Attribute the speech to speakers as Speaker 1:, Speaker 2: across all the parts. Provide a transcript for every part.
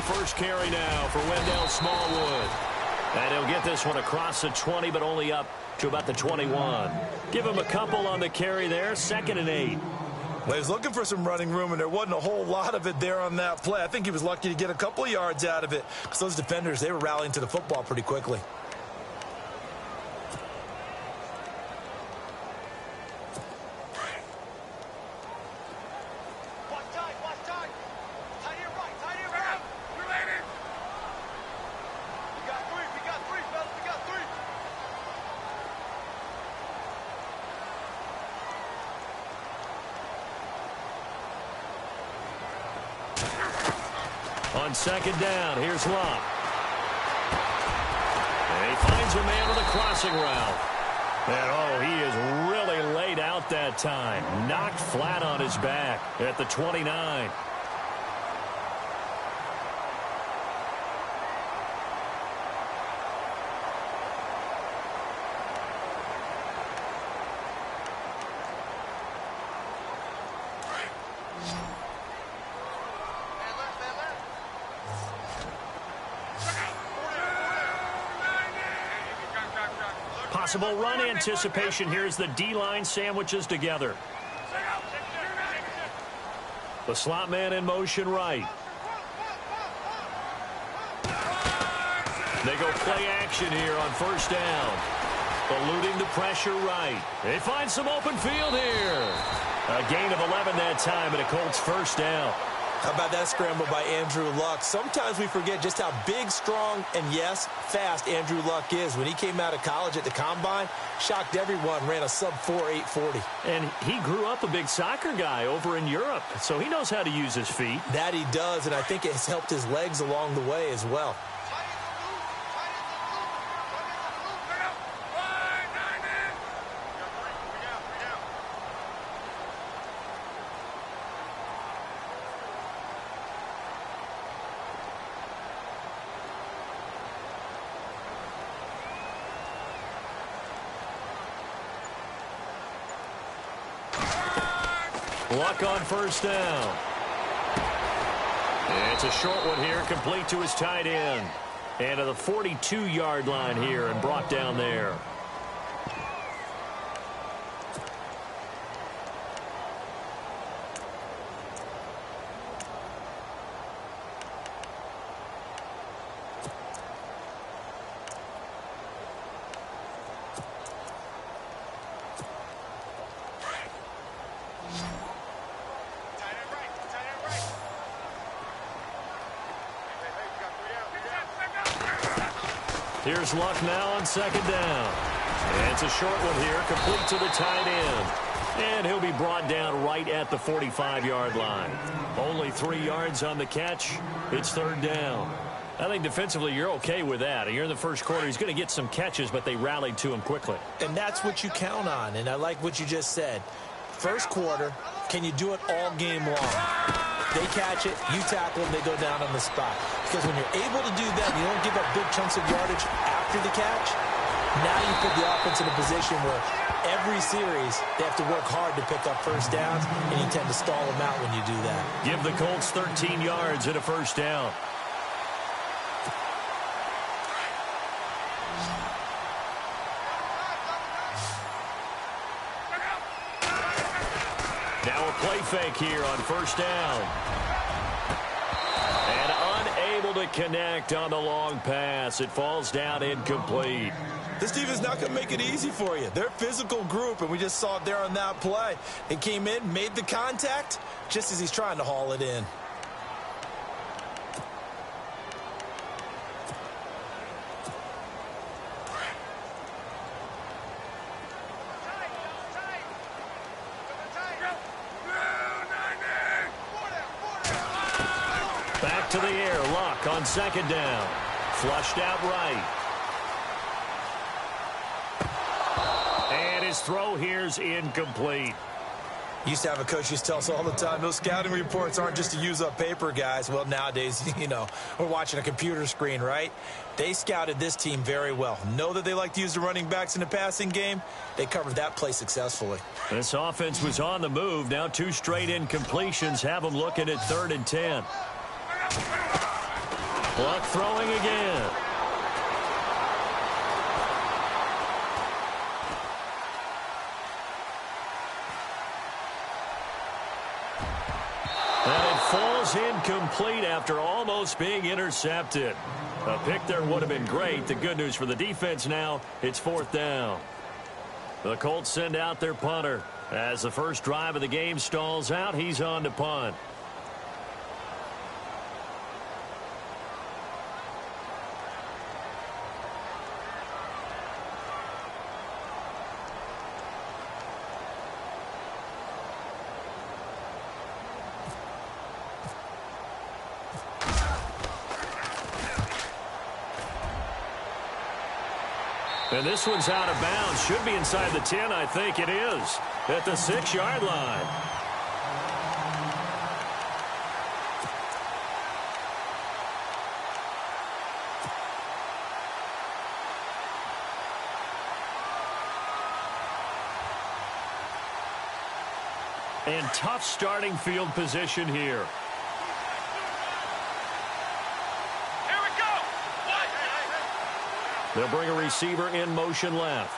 Speaker 1: first carry now for Wendell Smallwood. And he'll get this one across the 20, but only up to about the 21. Give him a couple on the carry there, 2nd and 8.
Speaker 2: Well, he was looking for some running room, and there wasn't a whole lot of it there on that play. I think he was lucky to get a couple of yards out of it because those defenders, they were rallying to the football pretty quickly.
Speaker 1: On 2nd down, here's Luck. And he finds a man with a crossing route. And, oh, he is really laid out that time. Knocked flat on his back at the 29. Possible run anticipation. Here's the D-line sandwiches together. The slot man in motion right. They go play action here on 1st down. Eluding the pressure right. They find some open field here. A gain of 11 that time, and a Colts 1st down.
Speaker 2: How about that scramble by Andrew Luck? Sometimes we forget just how big, strong, and, yes, fast Andrew Luck is. When he came out of college at the Combine, shocked everyone, ran a sub-4 840.
Speaker 1: And he grew up a big soccer guy over in Europe, so he knows how to use his feet.
Speaker 2: That he does, and I think it has helped his legs along the way as well.
Speaker 1: Luck on 1st down. It's a short one here, complete to his tight end. And to the 42-yard line here and brought down there. Here's Luck now on 2nd down. And it's a short one here, complete to the tight end. And he'll be brought down right at the 45-yard line. Only 3 yards on the catch. It's 3rd down. I think defensively you're okay with that. You're in the first quarter. He's going to get some catches, but they rallied to him quickly.
Speaker 2: And that's what you count on, and I like what you just said. First quarter, can you do it all game long? They catch it, you tackle them, they go down on the spot. Because when you're able to do that, you don't give up big chunks of yardage after the catch. Now you put the offense in a position where every series they have to work hard to pick up 1st downs, and you tend to stall them out when you do that.
Speaker 1: Give the Colts 13 yards and a 1st down. Now a play fake here on 1st down. And unable to connect on the long pass. It falls down incomplete.
Speaker 2: This defense is not going to make it easy for you. They're a physical group, and we just saw it there on that play. They came in, made the contact, just as he's trying to haul it in.
Speaker 1: Back to the air, Luck on 2nd down. Flushed out right. And his throw here's incomplete.
Speaker 2: Used to have a coach used to tell us all the time, those scouting reports aren't just to use up paper, guys. Well, nowadays, you know, we're watching a computer screen, right? They scouted this team very well. Know that they like to use the running backs in the passing game. They covered that play successfully.
Speaker 1: This offense was on the move. Now 2 straight incompletions have them looking at 3rd and 10. Luck throwing again. And it falls incomplete after almost being intercepted. A pick there would have been great. The good news for the defense now, it's 4th down. The Colts send out their punter. As the first drive of the game stalls out, he's on to punt. And this one's out of bounds. Should be inside the 10, I think it is. At the 6-yard line. And tough starting field position here. They'll bring a receiver in motion left.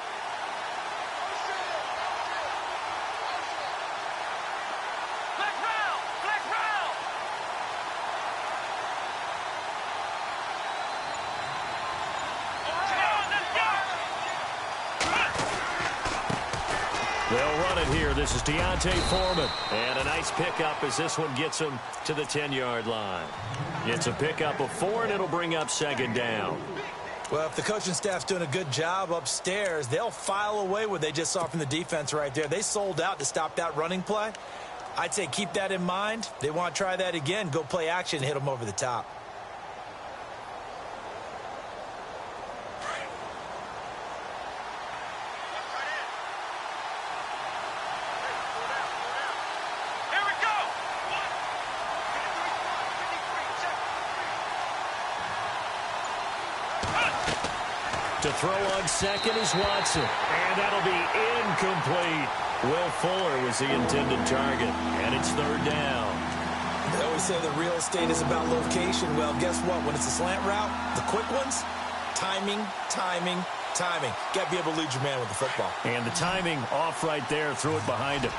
Speaker 1: They'll run it here. This is Deontay Foreman. And a nice pickup as this one gets him to the 10-yard line. It's a pickup of 4, and it'll bring up 2nd down.
Speaker 2: Well, if the coaching staff's doing a good job upstairs, they'll file away what they just saw from the defense right there. They sold out to stop that running play. I'd say keep that in mind. They want to try that again. Go play action and hit them over the top.
Speaker 1: To throw on 2nd is Watson. And that'll be incomplete. Will Fuller was the intended target. And it's 3rd down.
Speaker 2: They always say the real estate is about location. Well, guess what? When it's a slant route, the quick ones, timing, timing, timing. Got to be able to lead your man with the football.
Speaker 1: And the timing off right there. Threw it behind him.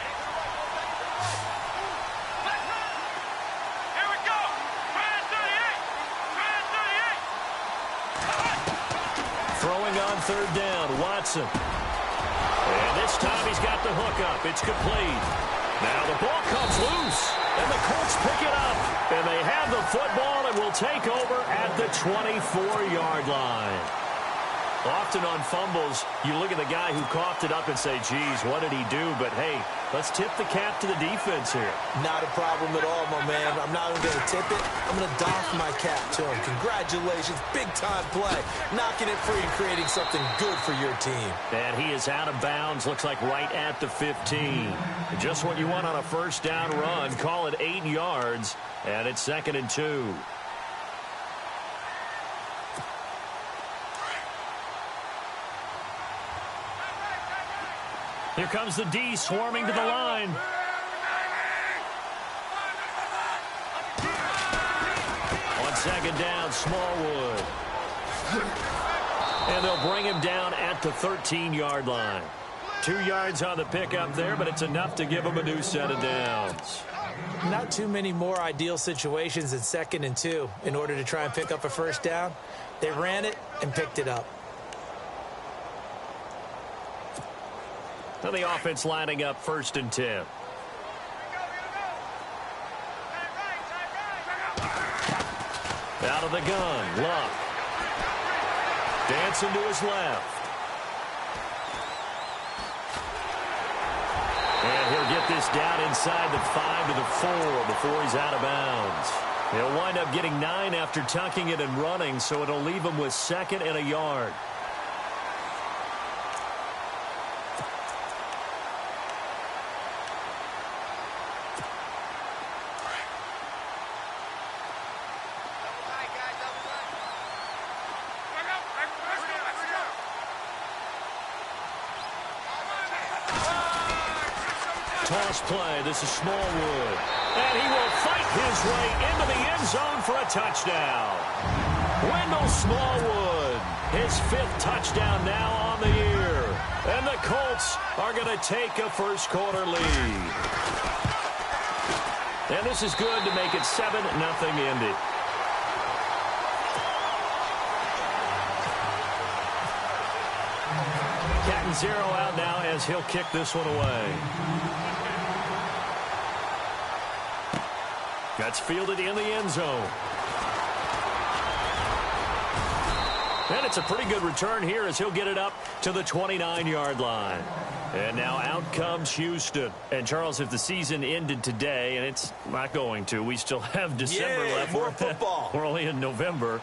Speaker 1: Throwing on 3rd down, Watson. And this time he's got the hook up. It's complete. Now the ball comes loose, and the Colts pick it up. And they have the football and will take over at the 24-yard line. Often on fumbles, you look at the guy who coughed it up and say, geez, what did he do? But, hey, let's tip the cap to the defense here.
Speaker 2: Not a problem at all, my man. I'm not even going to tip it. I'm going to doff my cap to him. Congratulations. Big-time play. Knocking it free and creating something good for your team.
Speaker 1: And he is out of bounds. Looks like right at the 15. Just what you want on a 1st down run. Call it 8 yards. And it's 2nd and 2. Here comes the D swarming to the line. On 2nd down, Smallwood. And they'll bring him down at the 13-yard line. 2 yards on the pickup there, but it's enough to give him a new set of downs.
Speaker 2: Not too many more ideal situations than 2nd and 2 in order to try and pick up a 1st down. They ran it and picked it up.
Speaker 1: And the offense lining up 1st and 10. Out of the gun, Luck. Dancing to his left. And he'll get this down inside the 5 to the 4 before he's out of bounds. He'll wind up getting 9 after tucking it and running, so it'll leave him with 2nd and a yard. toss play. This is Smallwood. And he will fight his way into the end zone for a touchdown. Wendell Smallwood, his 5th touchdown now on the year. And the Colts are going to take a first-quarter lead. And this is good to make it 7-0 Indy. Cat and 0 out now as he'll kick this one away. That's fielded in the end zone. And it's a pretty good return here as he'll get it up to the 29-yard line. And now out comes Houston. And, Charles, if the season ended today, and it's not going to, we still have December left.
Speaker 2: More football.
Speaker 1: We're only in November.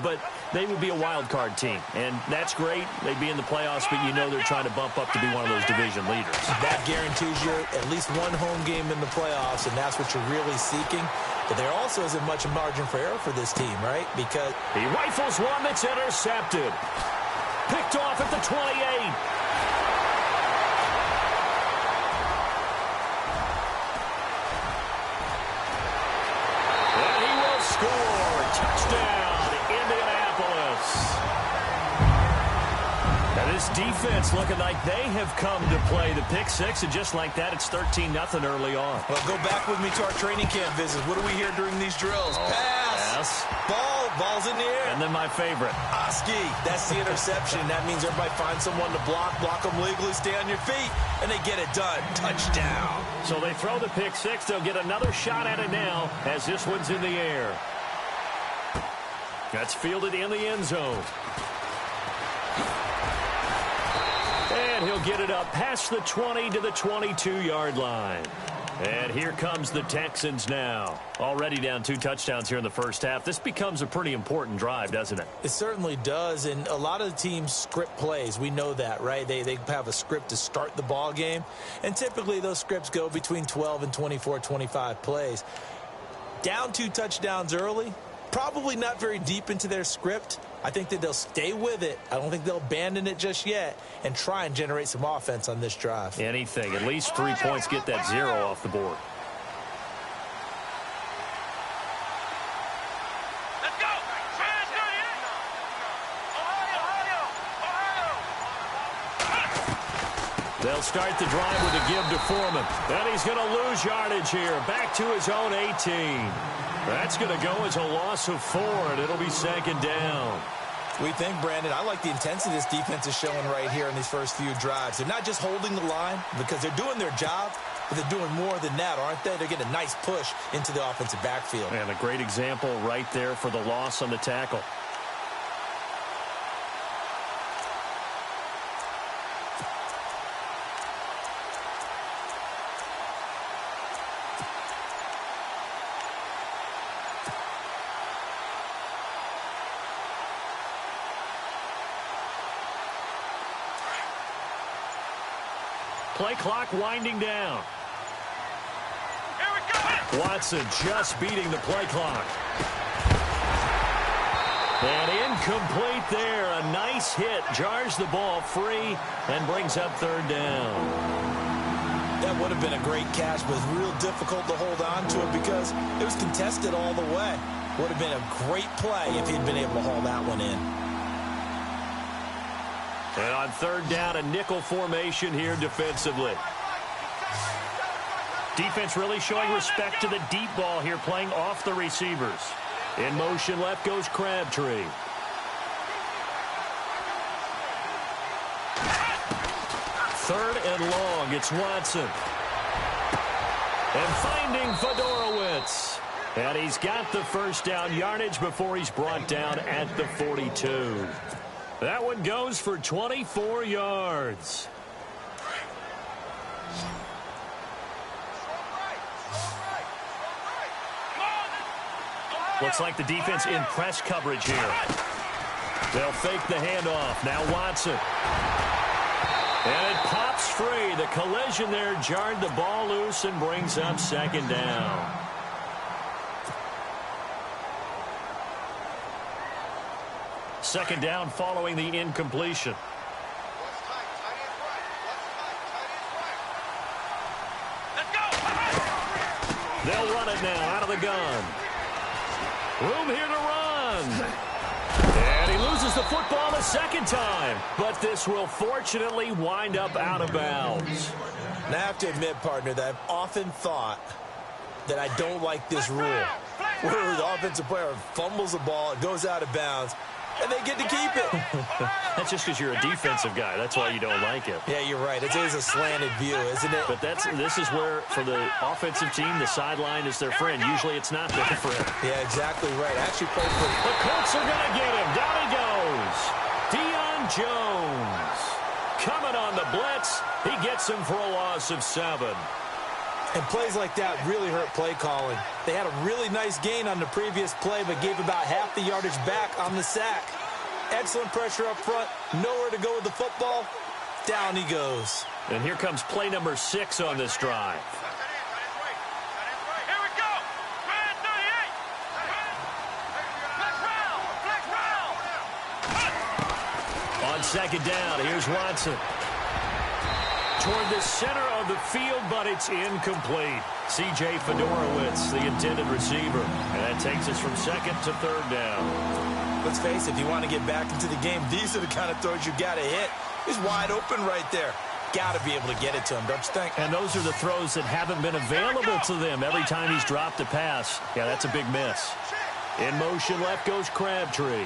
Speaker 1: But they would be a wild card team. And that's great. They'd be in the playoffs, but you know they're trying to bump up to be one of those division leaders.
Speaker 2: That guarantees you at least one home game in the playoffs, and that's what you're really seeking. But there also isn't much margin for error for this team, right? Because
Speaker 1: he rifles one that's intercepted. Picked off at the 28. Score. Touchdown, Indianapolis. And this defense looking like they have come to play the pick six, and just like that, it's 13-0 early on.
Speaker 2: Well, go back with me to our training camp visits. What do we hear during these drills? Pass. Ball's in the air.
Speaker 1: And then my favorite.
Speaker 2: Oski. That's the interception. That means everybody finds someone to block them legally, stay on your feet, and they get it done. Touchdown.
Speaker 1: So they throw the pick six. They'll get another shot at it now as this one's in the air. That's fielded in the end zone. And he'll get it up past the 20 to the 22-yard line. And here comes the Texans now. Already down 2 touchdowns here in the first half. This becomes a pretty important drive, doesn't it?
Speaker 2: It certainly does, and a lot of the teams script plays. We know that, right? They have a script to start the ball game, and typically those scripts go between 12 and 24, 25 plays. Down 2 touchdowns early, probably not very deep into their script. I think that they'll stay with it. I don't think they'll abandon it just yet and try and generate some offense on this drive.
Speaker 1: Anything. At least 3 points, get that 0 off the board.
Speaker 3: Let's go.
Speaker 1: They'll start the drive with a give to Foreman. And he's going to lose yardage here. Back to his own 18. That's going to go as a loss of 4, and it'll be second down.
Speaker 2: We think, Brandon, I like the intensity this defense is showing right here in these first few drives. They're not just holding the line because they're doing their job, but they're doing more than that, aren't they? They're getting a nice push into the offensive backfield.
Speaker 1: And a great example right there for the loss on the tackle. Play clock winding down.
Speaker 3: Here we go.
Speaker 1: Watson just beating the play clock. And incomplete there. A nice hit. Jars the ball free and brings up 3rd down.
Speaker 2: That would have been a great catch, but it's real difficult to hold on to it because it was contested all the way. Would have been a great play if he'd been able to haul that one in.
Speaker 1: And on 3rd down, a nickel formation here defensively. Defense really showing respect to the deep ball here, playing off the receivers. In motion, left goes Crabtree. Third and long, it's Watson. And finding Fedorowicz. And he's got the first down yardage before he's brought down at the 42. That one goes for 24 yards. Looks like the defense in press coverage here. They'll fake the handoff. Now Watson. And it pops free. The collision there jarred the ball loose and brings up 2nd down. Second down following the incompletion. They'll run it now out of the gun. Room here to run. And he loses the football a second time. But this will fortunately wind up out of bounds.
Speaker 2: Now, I have to admit, partner, that I've often thought that I don't like this rule, where the offensive player fumbles the ball, it goes out of bounds, and they get to keep it.
Speaker 1: That's just because you're a defensive guy. That's why you don't like it.
Speaker 2: Yeah, you're right. It is a slanted view, isn't it?
Speaker 1: But this is where, for the offensive team, the sideline is their friend. Usually it's not their friend.
Speaker 2: Yeah, exactly right. Actually, played for
Speaker 1: the Colts are going to get him. Down he goes. Deion Jones coming on the blitz. He gets him for a loss of 7.
Speaker 2: And plays like that really hurt play calling. They had a really nice gain on the previous play, but gave about half the yardage back on the sack. Excellent pressure up front. Nowhere to go with the football. Down he goes.
Speaker 1: And here comes play number 6 on this drive.
Speaker 3: Here we go. Man 38. Flex round.
Speaker 1: On second down, here's Watson. Toward the center of the field, but it's incomplete. C.J. Fedorowicz, the intended receiver. And that takes us from second to third down.
Speaker 2: Let's face it, if you want to get back into the game, these are the kind of throws you got to hit. He's wide open right there. Got to be able to get it to him, don't you think?
Speaker 1: And those are the throws that haven't been available to them every time he's dropped a pass. Yeah, that's a big miss. In motion, left goes Crabtree.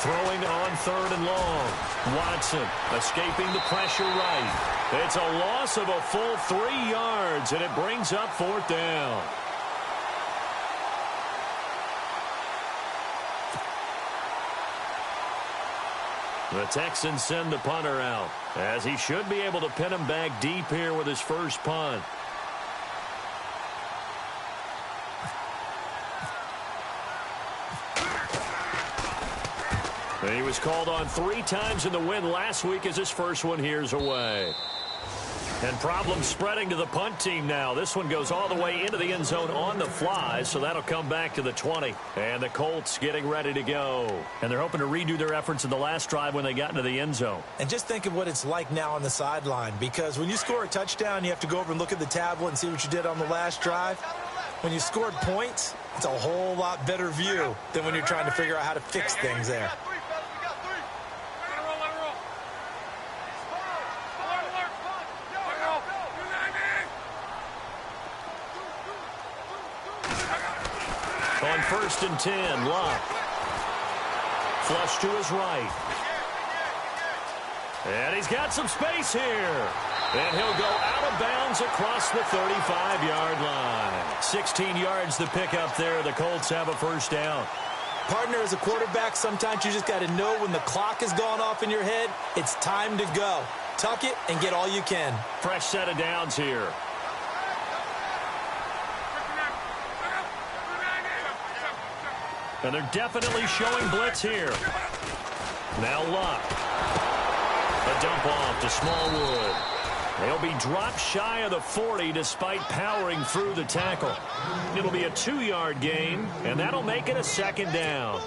Speaker 1: Throwing on third and long. Watson escaping the pressure right. It's a loss of a full 3 yards, and it brings up fourth down. The Texans send the punter out, as he should be able to pin him back deep here with his first punt. And he was called on 3 times in the win last week as his first one here's away. And problems spreading to the punt team now. This one goes all the way into the end zone on the fly, so that'll come back to the 20. And the Colts getting ready to go. And they're hoping to redo their efforts in the last drive when they got into the end zone.
Speaker 2: And just think of what it's like now on the sideline, because when you score a touchdown, you have to go over and look at the tablet and see what you did on the last drive. When you scored points, it's a whole lot better view than when you're trying to figure out how to fix things there.
Speaker 1: On 1st and 10, Locke. Flush to his right. And he's got some space here. And he'll go out of bounds across the 35-yard line. 16 yards to pick up there. The Colts have a first down.
Speaker 2: Partner, as a quarterback, sometimes you just got to know when the clock has gone off in your head, it's time to go. Tuck it and get all you can.
Speaker 1: Fresh set of downs here. And they're definitely showing blitz here. Now Luck. A dump off to Smallwood. They'll be dropped shy of the 40 despite powering through the tackle. It'll be a 2-yard gain, and that'll make it a second down.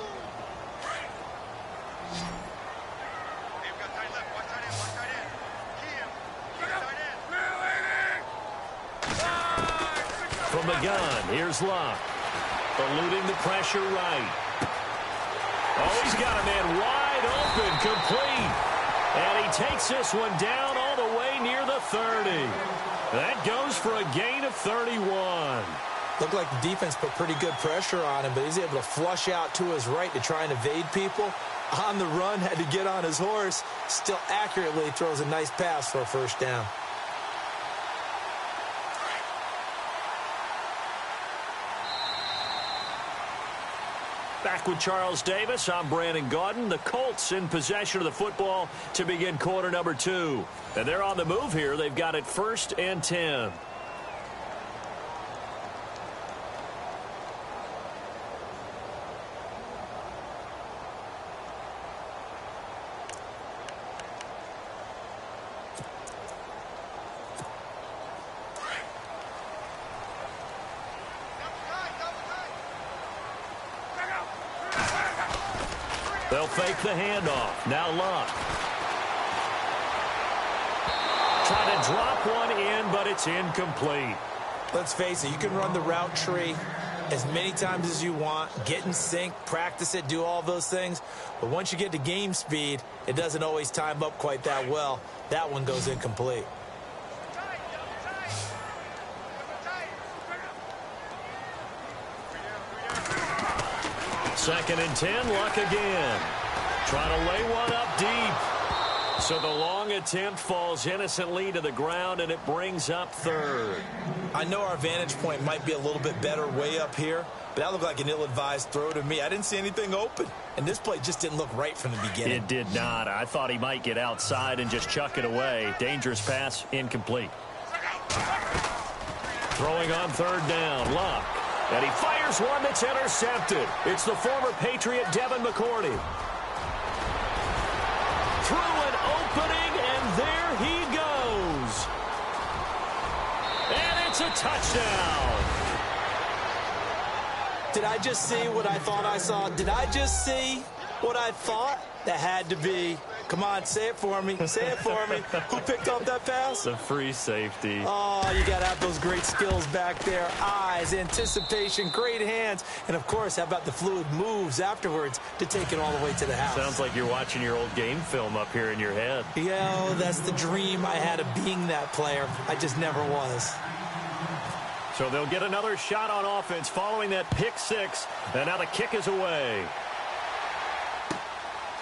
Speaker 1: From the gun, here's Luck. Eluding the pressure right. Oh, he's got a man wide open, complete. And he takes this one down all the way near the 30. That goes for a gain of 31.
Speaker 2: Looked like the defense put pretty good pressure on him, but he's able to flush out to his right to try and evade people. On the run, had to get on his horse. Still accurately throws a nice pass for a first down.
Speaker 1: Back with Charles Davis, I'm Brandon Gaudin. The Colts in possession of the football to begin quarter number 2. And they're on the move here. They've got it 1st and 10. They'll fake the handoff. Now Luck. Trying to drop one in, but it's incomplete.
Speaker 2: Let's face it, you can run the route tree as many times as you want, get in sync, practice it, do all those things. But once you get to game speed, it doesn't always time up quite that well. That one goes incomplete.
Speaker 1: Second and 10, Luck again. Trying to lay one up deep. So the long attempt falls innocently to the ground, and it brings up third.
Speaker 2: I know our vantage point might be a little bit better way up here, but that looked like an ill-advised throw to me. I didn't see anything open, and this play just didn't look right from the beginning.
Speaker 1: It did not. I thought he might get outside and just chuck it away. Dangerous pass, incomplete. Throwing on third down, Luck. And he fires one that's intercepted. It's the former Patriot Devin McCourty. Through an opening, and there he goes. And it's a touchdown.
Speaker 2: Did I just see what I thought I saw? Did I just see what I thought? That had to be. Come on, say it for me. Say it for me. Who picked up that pass?
Speaker 1: The free safety.
Speaker 2: Oh, you got to have those great skills back there. Eyes, anticipation, great hands. And, of course, how about the fluid moves afterwards to take it all the way to the house?
Speaker 1: Sounds like you're watching your old game film up here in your head.
Speaker 2: Yeah, that's the dream I had of being that player. I just never was.
Speaker 1: So they'll get another shot on offense following that pick six. And now the kick is away.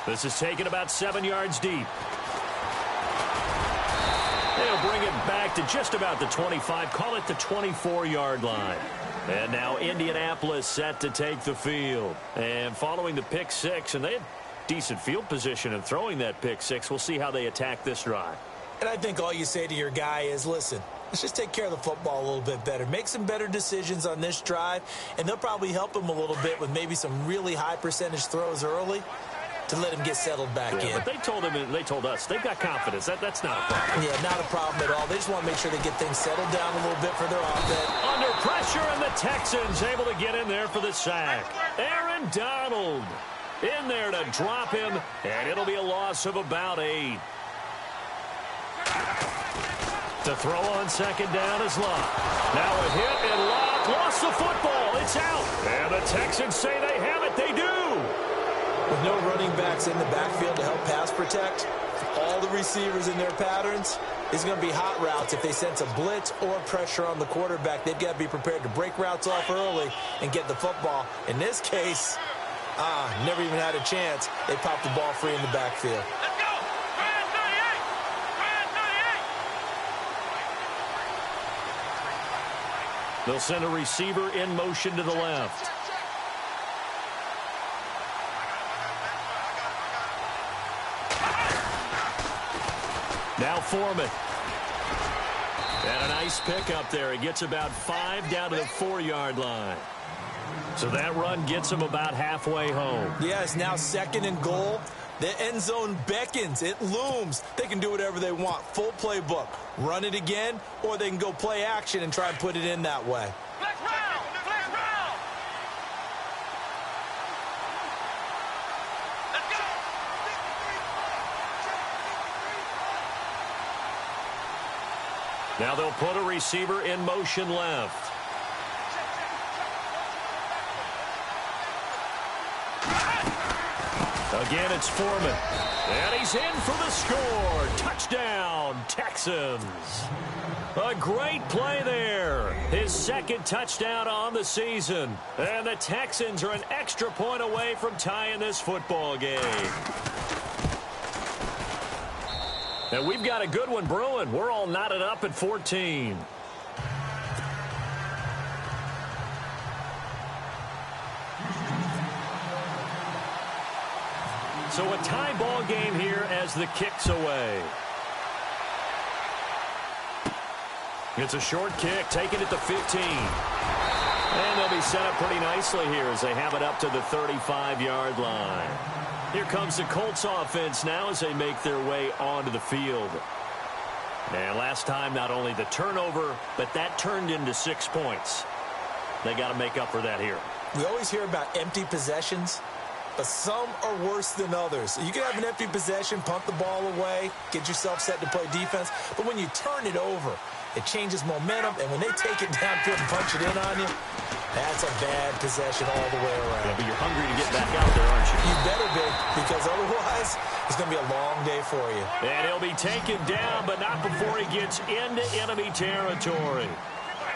Speaker 1: This is taken about 7 yards deep. They'll bring it back to just about the 25, call it the 24-yard line. And now Indianapolis set to take the field. And following the pick six, and they had decent field position in throwing that pick six. We'll see how they attack this drive.
Speaker 2: And I think all you say to your guy is, listen, let's just take care of the football a little bit better. Make some better decisions on this drive, and they'll probably help him a little bit with maybe some really high percentage throws early to let him get settled back in.
Speaker 1: But they told him, and they told us, they've got confidence. That's not a problem.
Speaker 2: Yeah, not a problem at all. They just want to make sure they get things settled down a little bit for their offense.
Speaker 1: Under pressure, and the Texans able to get in there for the sack. Aaron Donald in there to drop him, and it'll be a loss of about 8. To throw on second down is Luck. Now a hit, and Luck lost the football. It's out. And the Texans say they have it. They do.
Speaker 2: With no running backs in the backfield to help pass protect, all the receivers in their patterns, it's going to be hot routes. If they sense a blitz or pressure on the quarterback, they've got to be prepared to break routes off early and get the football. In this case, never even had a chance. They popped the ball free in the backfield.
Speaker 3: Let's go! Brand 38!
Speaker 1: They'll send a receiver in motion to the left. Now Foreman. And a nice pick up there. He gets about 5 down to the 4-yard line. So that run gets him about halfway home.
Speaker 2: Yes, now second and goal. The end zone beckons. It looms. They can do whatever they want. Full playbook. Run it again, or they can go play action and try and put it in that way.
Speaker 3: Flex round! Flex round! Let's go!
Speaker 1: Now they'll put a receiver in motion left. Again, it's Foreman. And he's in for the score. Touchdown, Texans. A great play there. His second touchdown on the season. And the Texans are an extra point away from tying this football game. And we've got a good one brewing. We're all knotted up at 14. So a tie ball game here as the kick's away. It's a short kick, taken at the 15. And they'll be set up pretty nicely here as they have it up to the 35-yard line. Here comes the Colts offense now as they make their way onto the field. And last time, not only the turnover, but that turned into 6 points. They got to make up for that here.
Speaker 2: We always hear about empty possessions. but some are worse than others. You can have an empty possession, punt the ball away, get yourself set to play defense, but when you turn it over, it changes momentum, and when they take it downfield and punch it in on you, that's a bad possession all the way around.
Speaker 1: Yeah, but you're hungry to get back out there, aren't you?
Speaker 2: You better be, because otherwise it's going to be a long day for you.
Speaker 1: And he'll be taken down, but not before he gets into enemy territory.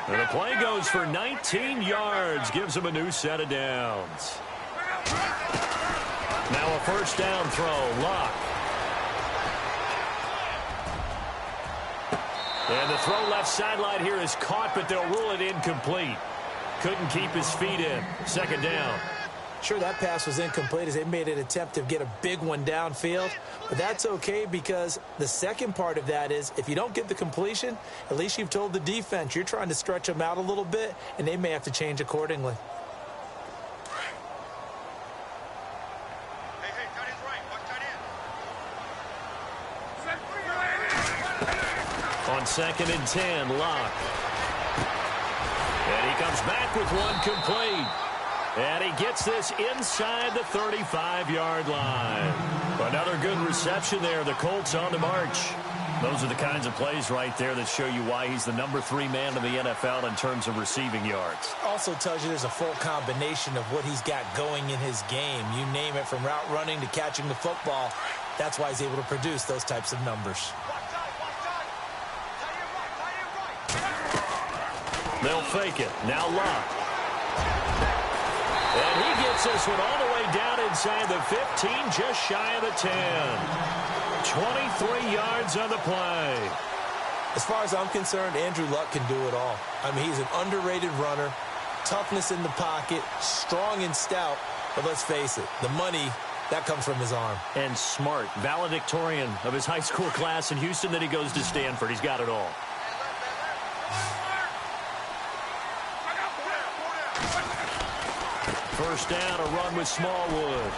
Speaker 1: And the play goes for 19 yards, gives him a new set of downs. Now a first down throw, Luck. And the throw left sideline here is caught, but they'll rule it incomplete. Couldn't keep his feet in. Second down.
Speaker 2: Sure, that pass was incomplete as they made an attempt to get a big one downfield, but that's okay because the second part of that is if you don't get the completion, at least you've told the defense you're trying to stretch them out a little bit, and they may have to change accordingly.
Speaker 3: Hey, tight end's right. Watch tight end.
Speaker 1: On 2nd and 10, Luck. And he comes back with one complete. And he gets this inside the 35-yard line. Another good reception there. The Colts on the march. Those are the kinds of plays right there that show you why he's the number 3 man in the NFL in terms of receiving yards.
Speaker 2: Also tells you there's a full combination of what he's got going in his game. You name it, from route running to catching the football. That's why he's able to produce those types of numbers.
Speaker 1: They'll fake it. Now Luck. And he gets this one all the way down inside the 15, just shy of the 10. 23 yards on the play.
Speaker 2: As far as I'm concerned, Andrew Luck can do it all. I mean, he's an underrated runner, toughness in the pocket, strong and stout, but let's face it, the money, that comes from his arm.
Speaker 1: And smart, valedictorian of his high school class in Houston, then he goes to Stanford. He's got it all. First down, a run with Smallwood.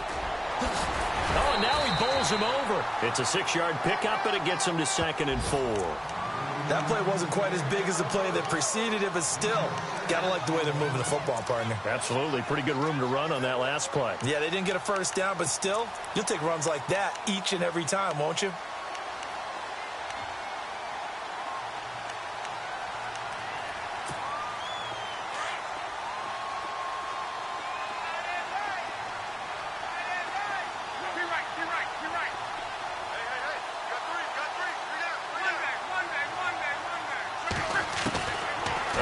Speaker 1: Oh, and now he bowls him over. It's a 6-yard pickup, but it gets him to 2nd and 4.
Speaker 2: That play wasn't quite as big as the play that preceded it, but still, gotta like the way they're moving the football, partner.
Speaker 1: Absolutely. Pretty good room to run on that last play.
Speaker 2: Yeah, they didn't get a first down, but still, you'll take runs like that each and every time, won't you?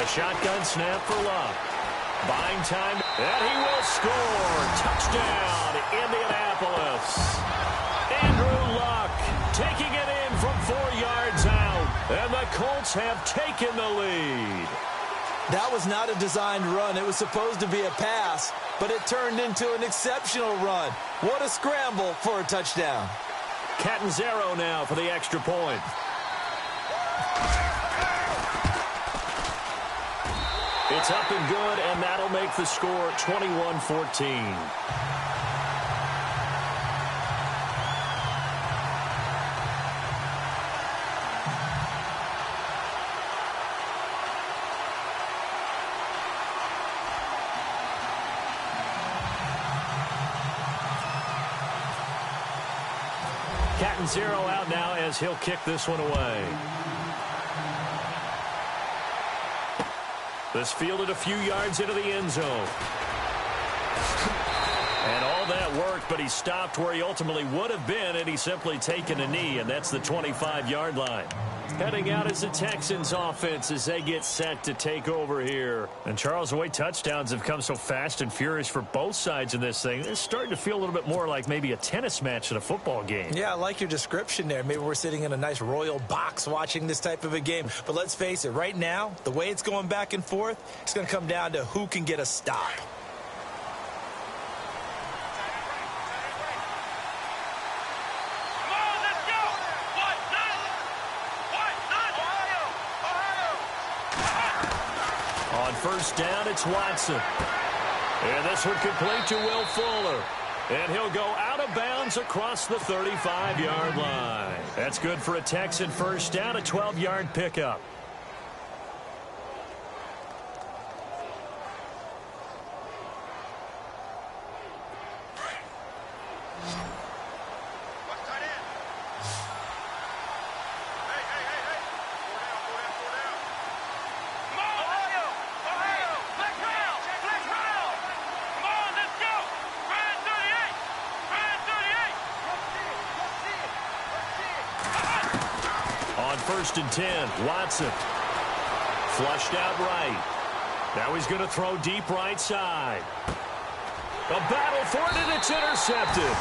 Speaker 1: Shotgun snap for Luck. Buying time, and he will score. Touchdown, Indianapolis. Andrew Luck taking it in from 4 yards out, and the Colts have taken the lead.
Speaker 2: That was not a designed run. It was supposed to be a pass, but it turned into an exceptional run. What a scramble for a touchdown.
Speaker 1: Catanzaro now for the extra point. It's up and good, and that'll make the score 21-14. Catanzaro out now as he'll kick this one away. This fielded a few yards into the end zone. And all that worked, but he stopped where he ultimately would have been, and he's simply taken a knee, and that's the 25-yard line. Heading out as the Texans offense as they get set to take over here. And Charles, the way touchdowns have come so fast and furious for both sides in this thing, it's starting to feel a little bit more like maybe a tennis match than a football game.
Speaker 2: Yeah, I like your description there. Maybe we're sitting in a nice royal box watching this type of a game. But let's face it, right now, the way it's going back and forth, it's going to come down to who can get a stop.
Speaker 1: First down, it's Watson. And this one complete to Will Fuller. And he'll go out of bounds across the 35-yard line. That's good for a Texan first down, a 12-yard pickup. 1st and 10. Watson. Flushed out right. Now he's going to throw deep right side. A battle for it, and it's intercepted.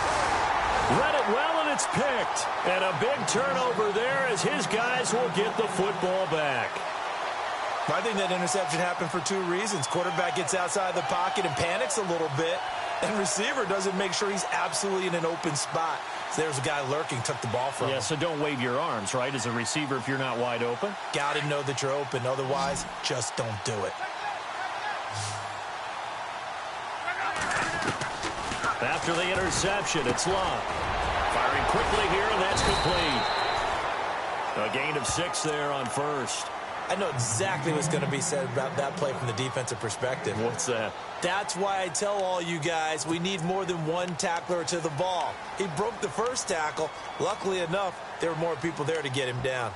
Speaker 1: Read it well, and it's picked. And a big turnover there as his guys will get the football back.
Speaker 2: I think that interception happened for 2 reasons. Quarterback gets outside the pocket and panics a little bit, and receiver doesn't make sure he's absolutely in an open spot. So there's a guy lurking, took the ball from him.
Speaker 1: Yeah, so don't wave your arms, right, as a receiver if you're not wide open.
Speaker 2: Got to know that you're open. Otherwise, just don't do it.
Speaker 1: After the interception, it's Love. Firing quickly here, and that's complete. A gain of 6 there on 1st.
Speaker 2: I know exactly what's going to be said about that play from the defensive perspective.
Speaker 1: What's that?
Speaker 2: That's why I tell all you guys we need more than one tackler to the ball. He broke the first tackle. Luckily enough, there were more people there to get him down.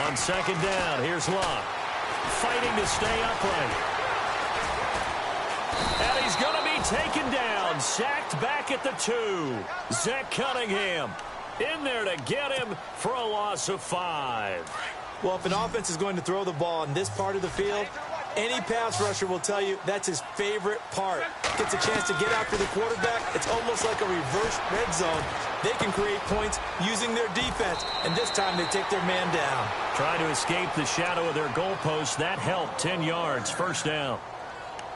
Speaker 1: On 2nd down, here's Love. Fighting to stay upright. And he's going to be taken down. Sacked back at the 2. Zach Cunningham in there to get him for a loss of 5.
Speaker 2: Well, if an offense is going to throw the ball in this part of the field, any pass rusher will tell you that's his favorite part. Gets a chance to get after the quarterback. It's almost like a reverse red zone. They can create points using their defense, and this time they take their man down.
Speaker 1: Trying to escape the shadow of their goalpost. That helped. 10 yards, 1st down.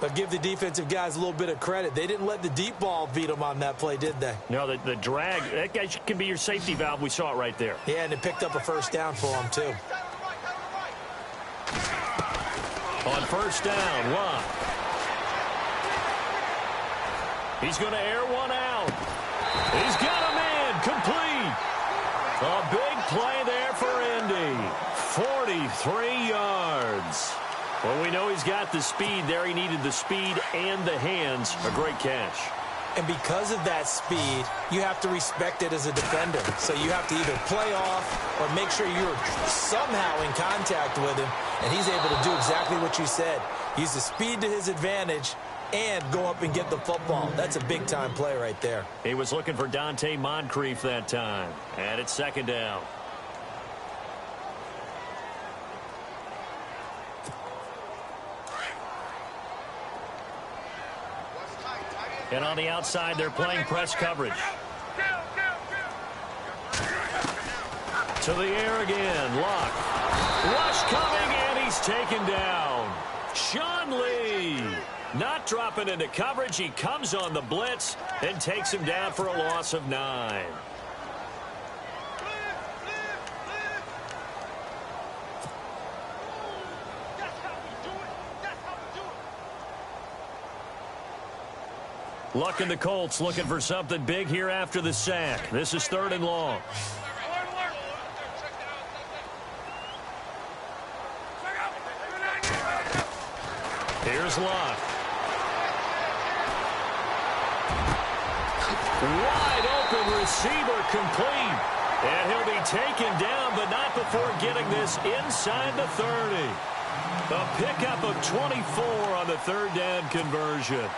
Speaker 2: But give the defensive guys a little bit of credit. They didn't let the deep ball beat them on that play, did they?
Speaker 1: No, the drag, that guy can be your safety valve. We saw it right there.
Speaker 2: Yeah, and it picked up a 1st down for them, too.
Speaker 1: On 1st down, Love. He's going to air one out. He's got a man complete. A big play there for Indy. 43 yards. Well, we know he's got the speed there. He needed the speed and the hands. A great catch.
Speaker 2: And because of that speed, you have to respect it as a defender. So you have to either play off or make sure you're somehow in contact with him. And he's able to do exactly what you said. Use the speed to his advantage and go up and get the football. That's a big-time play right there.
Speaker 1: He was looking for Dante Moncrief that time. And it's 2nd down. And on the outside, they're playing press coverage. To the air again. Luck. Rush coming, and he's taken down. Sean Lee not dropping into coverage. He comes on the blitz and takes him down for a loss of 9. Luck and the Colts looking for something big here after the sack. This is 3rd and long. Here's Luck. Wide open receiver complete. And he'll be taken down, but not before getting this inside the 30. A pickup of 24 on the 3rd down conversion.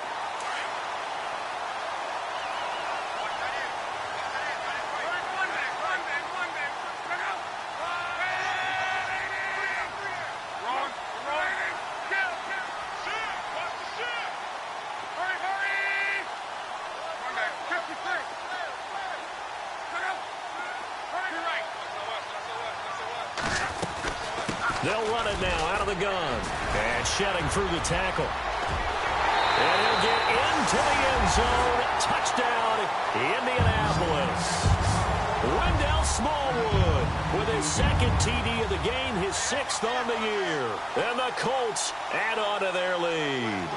Speaker 1: They'll run it now out of the gun. And shedding through the tackle. And he'll get into the end zone. Touchdown, Indianapolis. Wendell Smallwood with his 2nd TD of the game, his 6th on the year. And the Colts add on to their lead.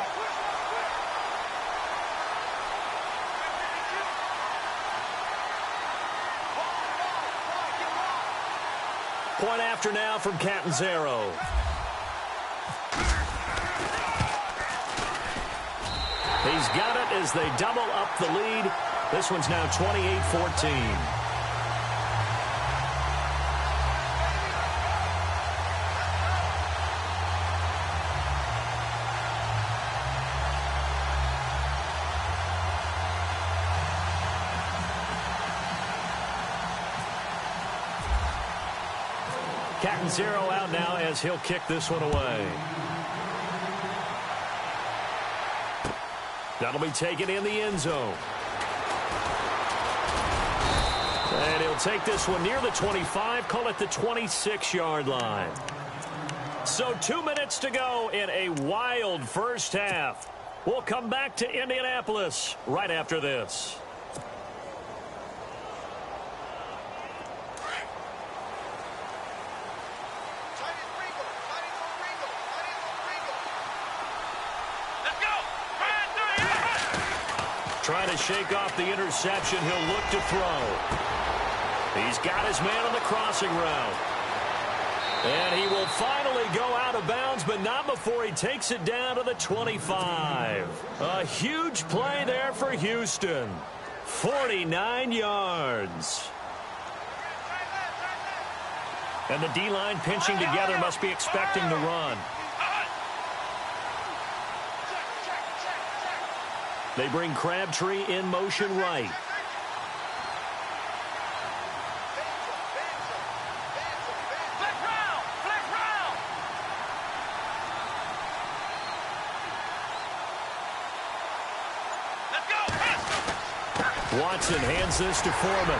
Speaker 1: Point after now from Catanzaro. He's got it as they double up the lead. This one's now 28-14. Catanzaro out now as he'll kick this one away. That'll be taken in the end zone. And he'll take this one near the 25, call it the 26-yard line. So 2 minutes to go in a wild first half. We'll come back to Indianapolis right after this. Trying to shake off the interception. He'll look to throw. He's got his man on the crossing route. And he will finally go out of bounds, but not before he takes it down to the 25. A huge play there for Houston. 49 yards. And the D-line pinching together, must be expecting to run. They bring Crabtree in motion right. Watson hands this to Foreman.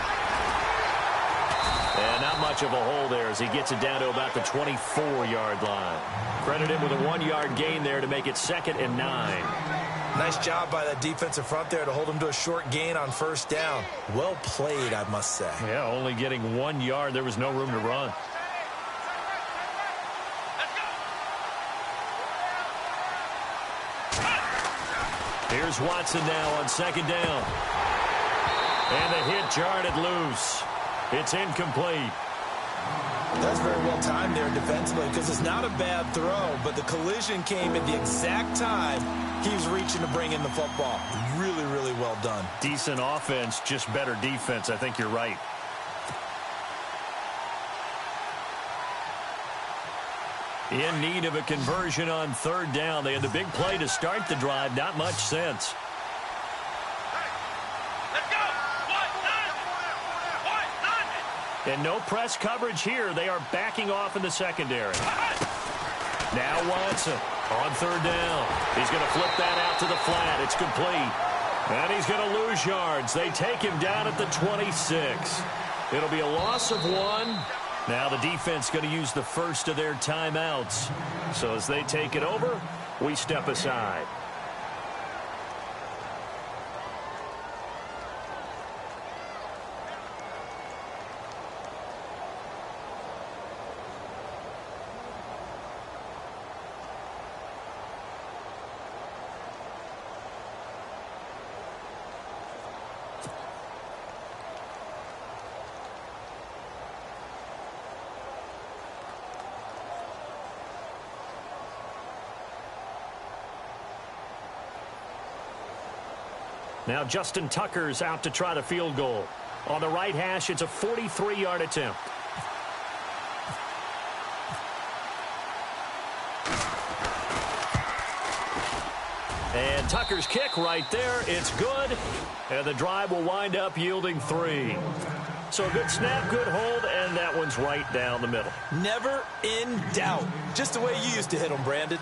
Speaker 1: And not much of a hole there as he gets it down to about the 24-yard line. Credit him with a 1-yard gain there to make it 2nd and 9.
Speaker 2: Nice job by that defensive front there to hold him to a short gain on first down. Well played, I must say.
Speaker 1: Yeah, only getting 1 yard. There was no room to run. Here's Watson now on 2nd down. And the hit jarred it loose. It's incomplete.
Speaker 2: That's very well timed there defensively because it's not a bad throw, but the collision came at the exact time he was reaching to bring in the football. Really, really well done.
Speaker 1: Decent offense, just better defense. I think you're right. In need of a conversion on 3rd down. They had the big play to start the drive. Not much sense. And no press coverage here. They are backing off in the secondary. Now Watson on 3rd down. He's going to flip that out to the flat. It's complete. And he's going to lose yards. They take him down at the 26. It'll be a loss of 1. Now the defense going to use the first of their timeouts. So as they take it over, we step aside. Now Justin Tucker's out to try the field goal. On the right hash, it's a 43-yard attempt. And Tucker's kick right there. It's good. And the drive will wind up yielding 3. So a good snap, good hold, and that one's right down the middle.
Speaker 2: Never in doubt. Just the way you used to hit them, Brandon.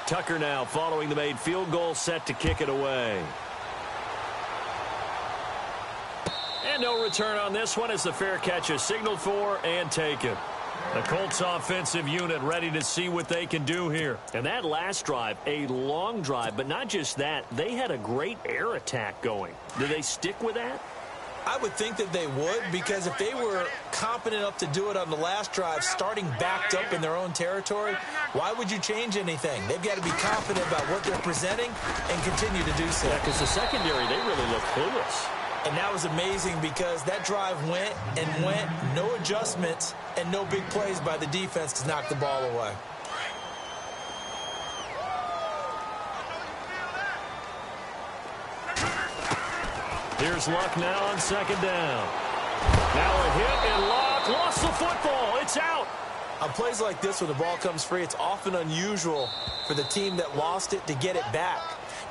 Speaker 1: Tucker now following the made field goal, set to kick it away. And no return on this one as the fair catch is signaled for and taken. The Colts offensive unit ready to see what they can do here. And that last drive, a long drive, but not just that. They had a great air attack going. Do they stick with that?
Speaker 2: I would think that they would, because if they were competent enough to do it on the last drive, starting backed up in their own territory, why would you change anything? They've got to be confident about what they're presenting and continue to do so.
Speaker 1: Yeah, because the secondary, they really look clueless.
Speaker 2: And that was amazing because that drive went and went, no adjustments, and no big plays by the defense to knock the ball away.
Speaker 1: Here's Luck now on 2nd down. Now a hit, and Luck lost the football. It's out.
Speaker 2: On plays like this where the ball comes free, it's often unusual for the team that lost it to get it back.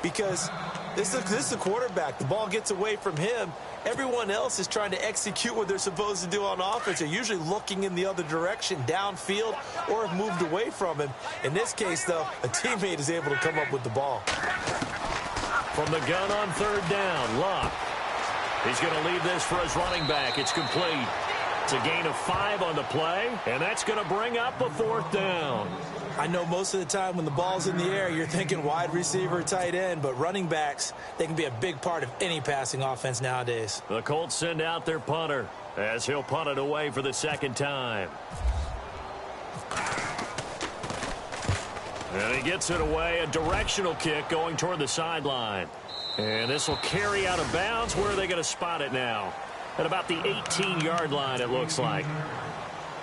Speaker 2: because this is a quarterback. The ball gets away from him. Everyone else is trying to execute what they're supposed to do on offense. They're usually looking in the other direction, downfield, or have moved away from him. In this case, though, a teammate is able to come up with the ball.
Speaker 1: From the gun on third down, Luck. He's going to leave this for his running back. It's complete. It's a gain of 5 on the play, and that's going to bring up a 4th down.
Speaker 2: I know most of the time when the ball's in the air, you're thinking wide receiver, tight end, but running backs, they can be a big part of any passing offense nowadays.
Speaker 1: The Colts send out their punter as he'll punt it away for the 2nd time. And he gets it away, a directional kick going toward the sideline. And this will carry out of bounds. Where are they going to spot it now? At about the 18-yard line, it looks like.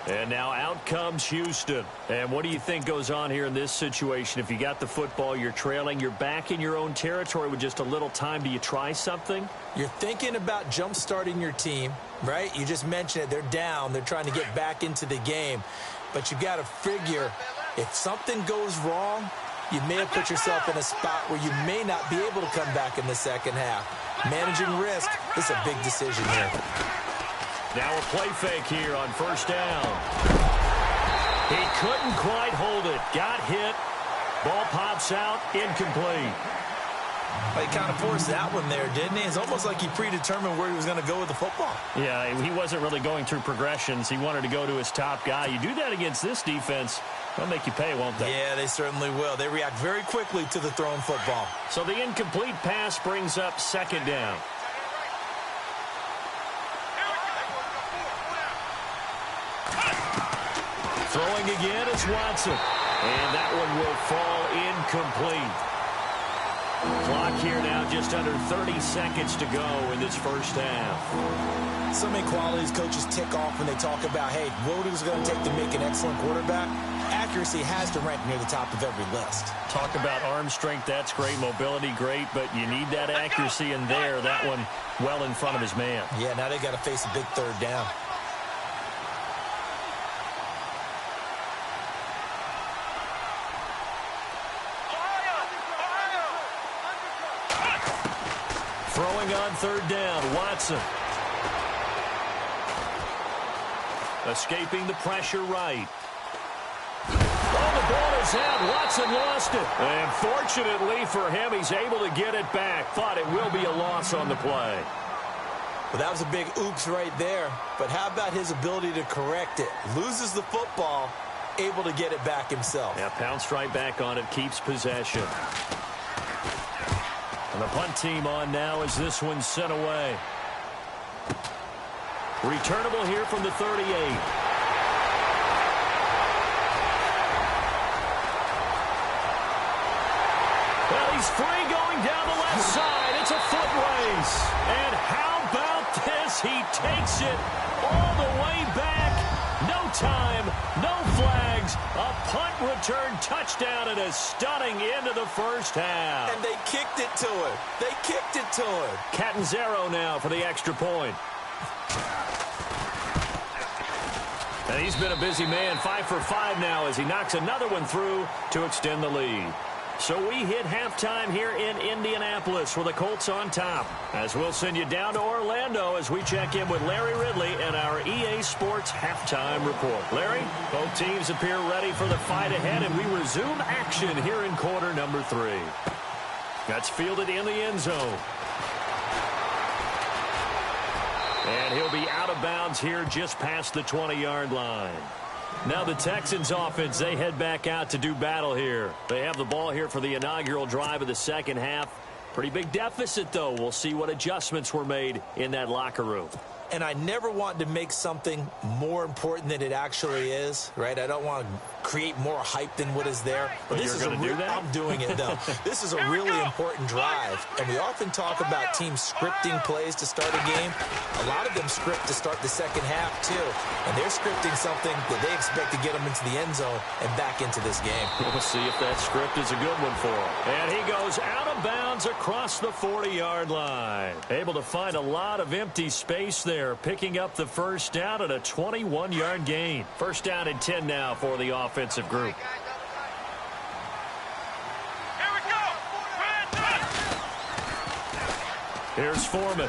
Speaker 1: And now out comes Houston. And what do you think goes on here in this situation? If you got the football, you're trailing, you're back in your own territory with just a little time. Do you try something?
Speaker 2: You're thinking about jump-starting your team, right? You just mentioned it. They're down. They're trying to get back into the game. But you got to figure if something goes wrong, you may have put yourself in a spot where you may not be able to come back in the second half. Managing risk is a big decision here.
Speaker 1: Now a play fake here on 1st down. He couldn't quite hold it. Got hit. Ball pops out. Incomplete.
Speaker 2: He kind of forced that one there, didn't he? It's almost like he predetermined where he was going to go with the football.
Speaker 1: Yeah, he wasn't really going through progressions. He wanted to go to his top guy. You do that against this defense, they'll make you pay, won't they?
Speaker 2: Yeah, they certainly will. They react very quickly to the thrown football.
Speaker 1: So the incomplete pass brings up 2nd down. Throwing again is Watson. And that one will fall incomplete. Clock here now, just under 30 seconds to go in this 1st half.
Speaker 2: So many qualities coaches tick off when they talk about, hey, what is it going to take to make an excellent quarterback? Accuracy has to rank near the top of every list.
Speaker 1: Talk about arm strength, that's great. Mobility, great, but you need that accuracy in there. That one well in front of his man.
Speaker 2: Yeah, now they got to face a big 3rd down.
Speaker 1: Throwing on 3rd down, Watson. Escaping the pressure right. Oh, the ball is out. Watson lost it. And fortunately for him, he's able to get it back. Thought it will be a loss on the play.
Speaker 2: Well, that was a big oops right there. But how about his ability to correct it? Loses the football, able to get it back himself.
Speaker 1: Yeah, pounced right back on it, keeps possession. And the punt team on now as this one's sent away. Returnable here from the 38. Well, he's free going down the left side. It's a foot race. And how about this? He takes it all the way back. No time, no flags. A punt return touchdown and a stunning end of the 1st half.
Speaker 2: And they kicked it to him. They kicked it to him.
Speaker 1: Catanzaro now for the extra point. And he's been a busy man, 5 for 5 now as he knocks another one through to extend the lead. So we hit halftime here in Indianapolis with the Colts on top. As we'll send you down to Orlando as we check in with Larry Ridley and our EA Sports halftime report. Larry, both teams appear ready for the fight ahead, and we resume action here in quarter number 3. That's fielded in the end zone. And he'll be out of bounds here just past the 20-yard line. Now the Texans offense, they head back out to do battle here. They have the ball here for the inaugural drive of the 2nd half. Pretty big deficit, though. We'll see what adjustments were made in that locker room.
Speaker 2: And I never want to make something more important than it actually is, right? I don't want to create more hype than what is there.
Speaker 1: But this is going to do that?
Speaker 2: I'm doing it, though. This is a really important drive. And we often talk about teams scripting plays to start a game. A lot of them script to start the 2nd half, too. And they're scripting something that they expect to get them into the end zone and back into this game.
Speaker 1: We'll see if that script is a good one for him. And he goes out of bounds across the 40-yard line. Able to find a lot of empty space there. Picking up the 1st down at a 21-yard gain. 1st down and 10 now for the offensive group.
Speaker 3: Here we go.
Speaker 1: Here's Foreman.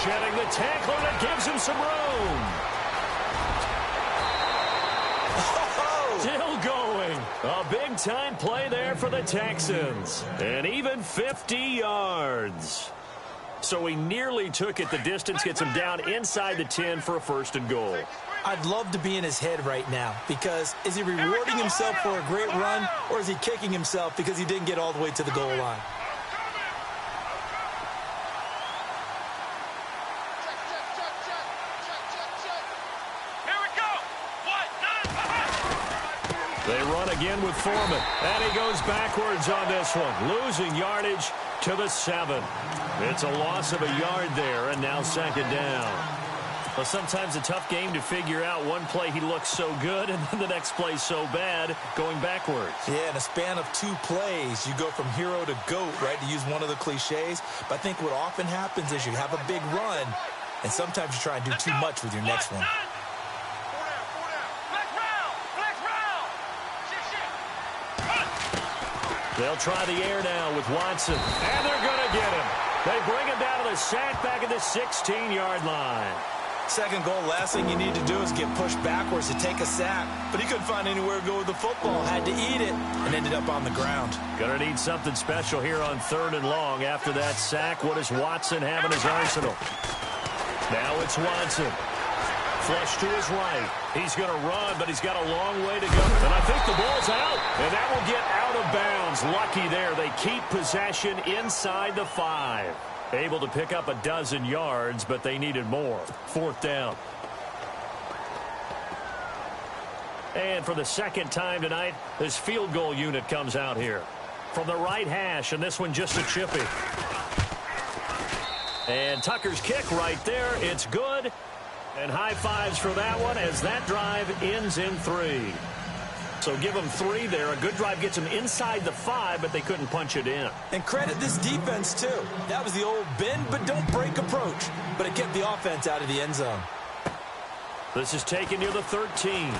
Speaker 1: Shedding the tackler that gives him some room. Still going. A big-time play there for the Texans. And even 50 yards. So he nearly took it the distance, gets him down inside the 10 for a 1st and goal.
Speaker 2: I'd love to be in his head right now, because is he rewarding himself for a great run, or is he kicking himself because he didn't get all the way to the goal line?
Speaker 1: They run again with Foreman, and he goes backwards on this one, losing yardage to the 7. It's a loss of a yard there, and now 2nd down. Well, sometimes a tough game to figure out. One play he looks so good, and then the next play so bad, going backwards.
Speaker 2: Yeah, in a span of 2 plays, you go from hero to GOAT, right, to use one of the cliches. But I think what often happens is you have a big run, and sometimes you try and do too much with your next one.
Speaker 1: They'll try the air now with Watson, and they're going to get him. They bring him down to the sack back at the 16-yard line.
Speaker 2: 2nd goal, last thing you need to do is get pushed backwards to take a sack. But he couldn't find anywhere to go with the football, had to eat it, and ended up on the ground.
Speaker 1: Going to need something special here on 3rd and long. After that sack, what does Watson have in his arsenal? Now it's Watson. Flush to his right. He's going to run, but he's got a long way to go. And I think the ball's out, and that will get out of bounds. Lucky there. They keep possession inside the 5. Able to pick up a dozen yards, but they needed more. 4th down. And for the 2nd time tonight, this field goal unit comes out here. From the right hash, and this one just a chippy. And Tucker's kick right there. It's good. And high fives for that one as that drive ends in 3. So give them 3 there. A good drive gets them inside the 5, but they couldn't punch it in.
Speaker 2: And credit this defense, too. That was the old bend but don't break approach. But it kept the offense out of the end zone.
Speaker 1: This is taken near the 13.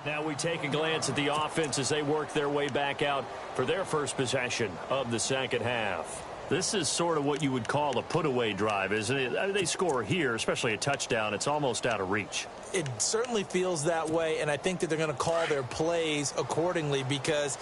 Speaker 1: Now we take a glance at the offense as they work their way back out for their first possession of the second half. This is sort of what you would call a put-away drive, isn't it? I mean, they score here, especially a touchdown. It's almost out of reach.
Speaker 2: It certainly feels that way, and I think that they're going to call their plays accordingly because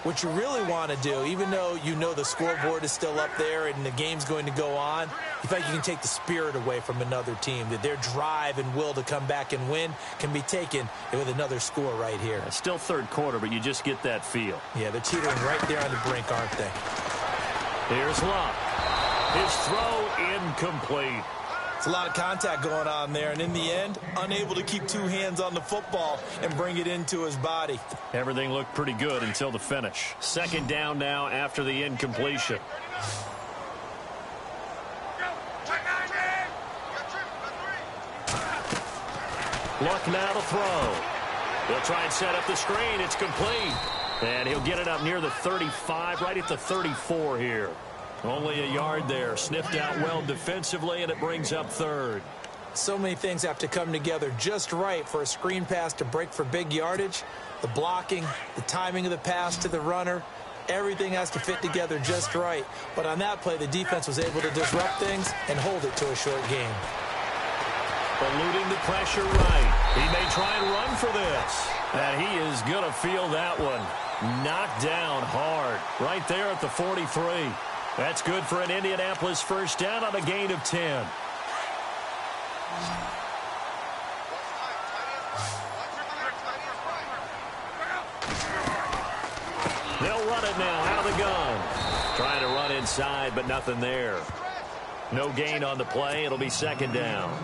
Speaker 2: what you really want to do, even though you know the scoreboard is still up there and the game's going to go on, you feel like you can take the spirit away from another team, that their drive and will to come back and win can be taken with another score right here.
Speaker 1: It's still third quarter, but you just get that feel.
Speaker 2: Yeah, they're teetering right there on the brink, aren't they?
Speaker 1: Here's Luck. His throw incomplete.
Speaker 2: It's a lot of contact going on there, and in the end, unable to keep two hands on the football and bring it into his body.
Speaker 1: Everything looked pretty good until the finish. Second down now after the incompletion. Luck now to throw. He'll try and set up the screen. It's complete. And he'll get it up near the 35, right at the 34 here. Only a yard there. Sniffed out well defensively, and it brings up third.
Speaker 2: So many things have to come together just right for a screen pass to break for big yardage. The blocking, the timing of the pass to the runner, everything has to fit together just right. But on that play, the defense was able to disrupt things and hold it to a short game.
Speaker 1: Eluding the pressure right. He may try and run for this. And he is going to feel that one. Knocked down hard right there at the 43. That's good for an Indianapolis first down on a gain of 10. They'll run it now out of the gun. Trying to run inside, but nothing there. No gain on the play. It'll be second down.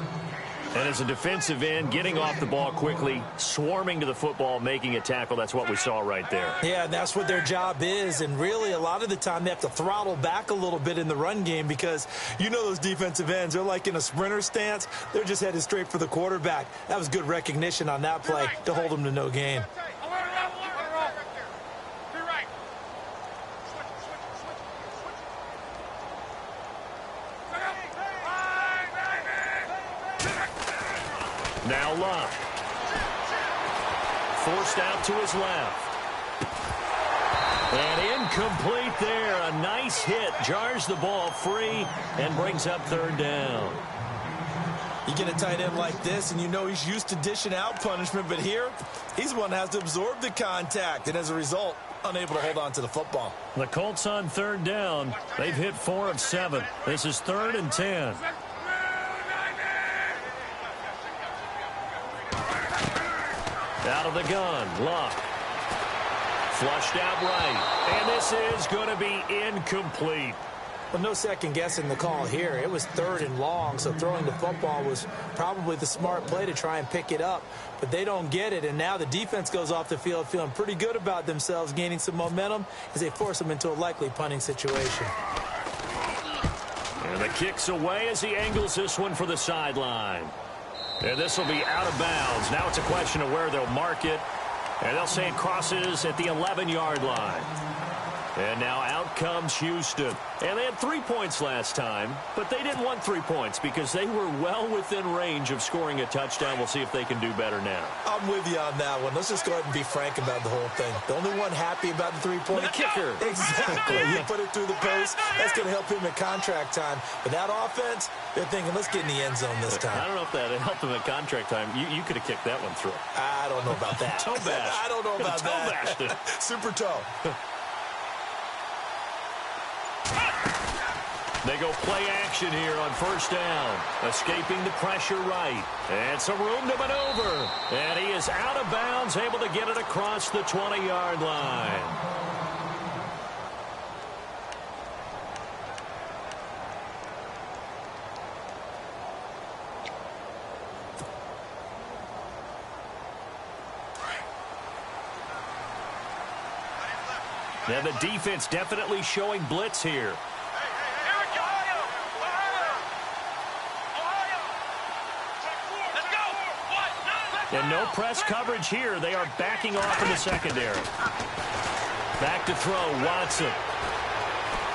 Speaker 1: And as a defensive end, getting off the ball quickly, swarming to the football, making a tackle, that's what we saw right there.
Speaker 2: Yeah, that's what their job is. And really, a lot of the time, they have to throttle back a little bit in the run game because you know those defensive ends, they're like in a sprinter stance. They're just headed straight for the quarterback. That was good recognition on that play to hold them to no gain.
Speaker 1: Now Luck. Forced out to his left. And incomplete there. A nice hit. Jars the ball free and brings up third down.
Speaker 2: You get a tight end like this, and you know he's used to dishing out punishment, but here, he's the one that has to absorb the contact, and as a result, unable to hold on to the football.
Speaker 1: The Colts on third down. They've hit 4 of 7. This is 3rd and 10. Out of the gun, Luck. Flushed out right. And this is going to be incomplete.
Speaker 2: Well, no second guessing the call here. It was 3rd and long, so throwing the football was probably the smart play to try and pick it up. But they don't get it, and now the defense goes off the field feeling pretty good about themselves, gaining some momentum as they force them into a likely punting situation.
Speaker 1: And the kick's away as he angles this one for the sideline. And this will be out of bounds. Now it's a question of where they'll mark it. And they'll say it crosses at the 11-yard line. And now out comes Houston. And they had 3 points last time, but they didn't want 3 points because they were well within range of scoring a touchdown. We'll see if they can do better now.
Speaker 2: I'm with you on that one. Let's just go ahead and be frank about the whole thing. The only one happy about the three-point
Speaker 1: kicker.
Speaker 2: Exactly. He put it through the post. That's going to help him at contract time. But that offense, they're thinking, let's get in the end zone this time.
Speaker 1: I don't know if that helped him at contract time. You could have kicked that one through.
Speaker 2: I don't know about that.
Speaker 1: Toe bash.
Speaker 2: I don't know about
Speaker 1: toe
Speaker 2: that.
Speaker 1: Bashed it.
Speaker 2: Super toe.
Speaker 1: They go play action here on first down. Escaping the pressure right. And some room to maneuver. And he is out of bounds, able to get it across the 20-yard line. Now the defense definitely showing blitz here. And no press coverage here. They are backing off in the secondary. Back to throw, Watson.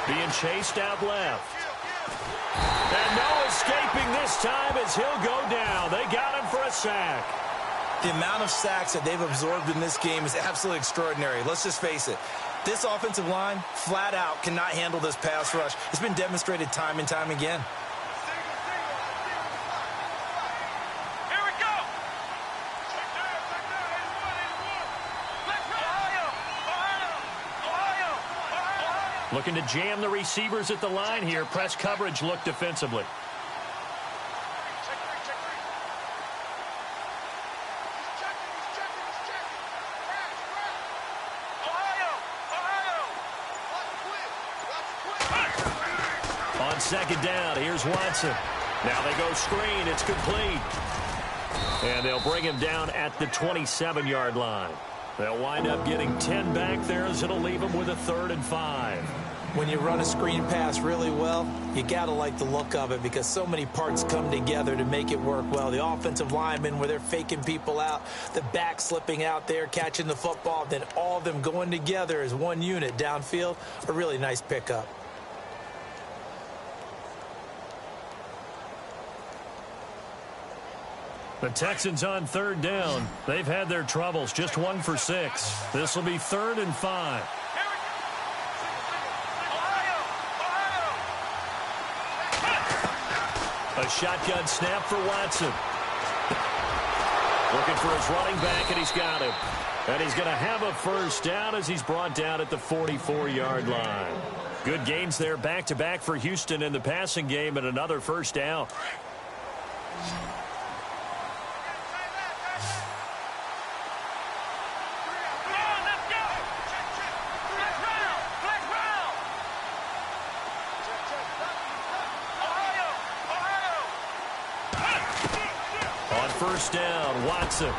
Speaker 1: Being chased out left. And no escaping this time as he'll go down. They got him for a sack.
Speaker 2: The amount of sacks that they've absorbed in this game is absolutely extraordinary. Let's just face it. This offensive line, flat out, cannot handle this pass rush. It's been demonstrated time and time again.
Speaker 3: Here we go.
Speaker 1: Looking to jam the receivers at the line here. Press coverage look defensively. On second down, here's Watson. Now they go screen. It's complete. And they'll bring him down at the 27-yard line. They'll wind up getting 10 back there as it'll leave them with a 3rd and 5.
Speaker 2: When you run a screen pass really well, you got to like the look of it because so many parts come together to make it work well. The offensive linemen where they're faking people out, the back slipping out there, catching the football, then all of them going together as one unit downfield, a really nice pickup.
Speaker 1: The Texans on 3rd down. They've had their troubles, just 1 for 6. This will be 3rd and 5. A shotgun snap for Watson. Looking for his running back, and he's got him. And he's going to have a first down as he's brought down at the 44-yard line. Good gains there back-to-back for Houston in the passing game, and another first down. First down, Watson.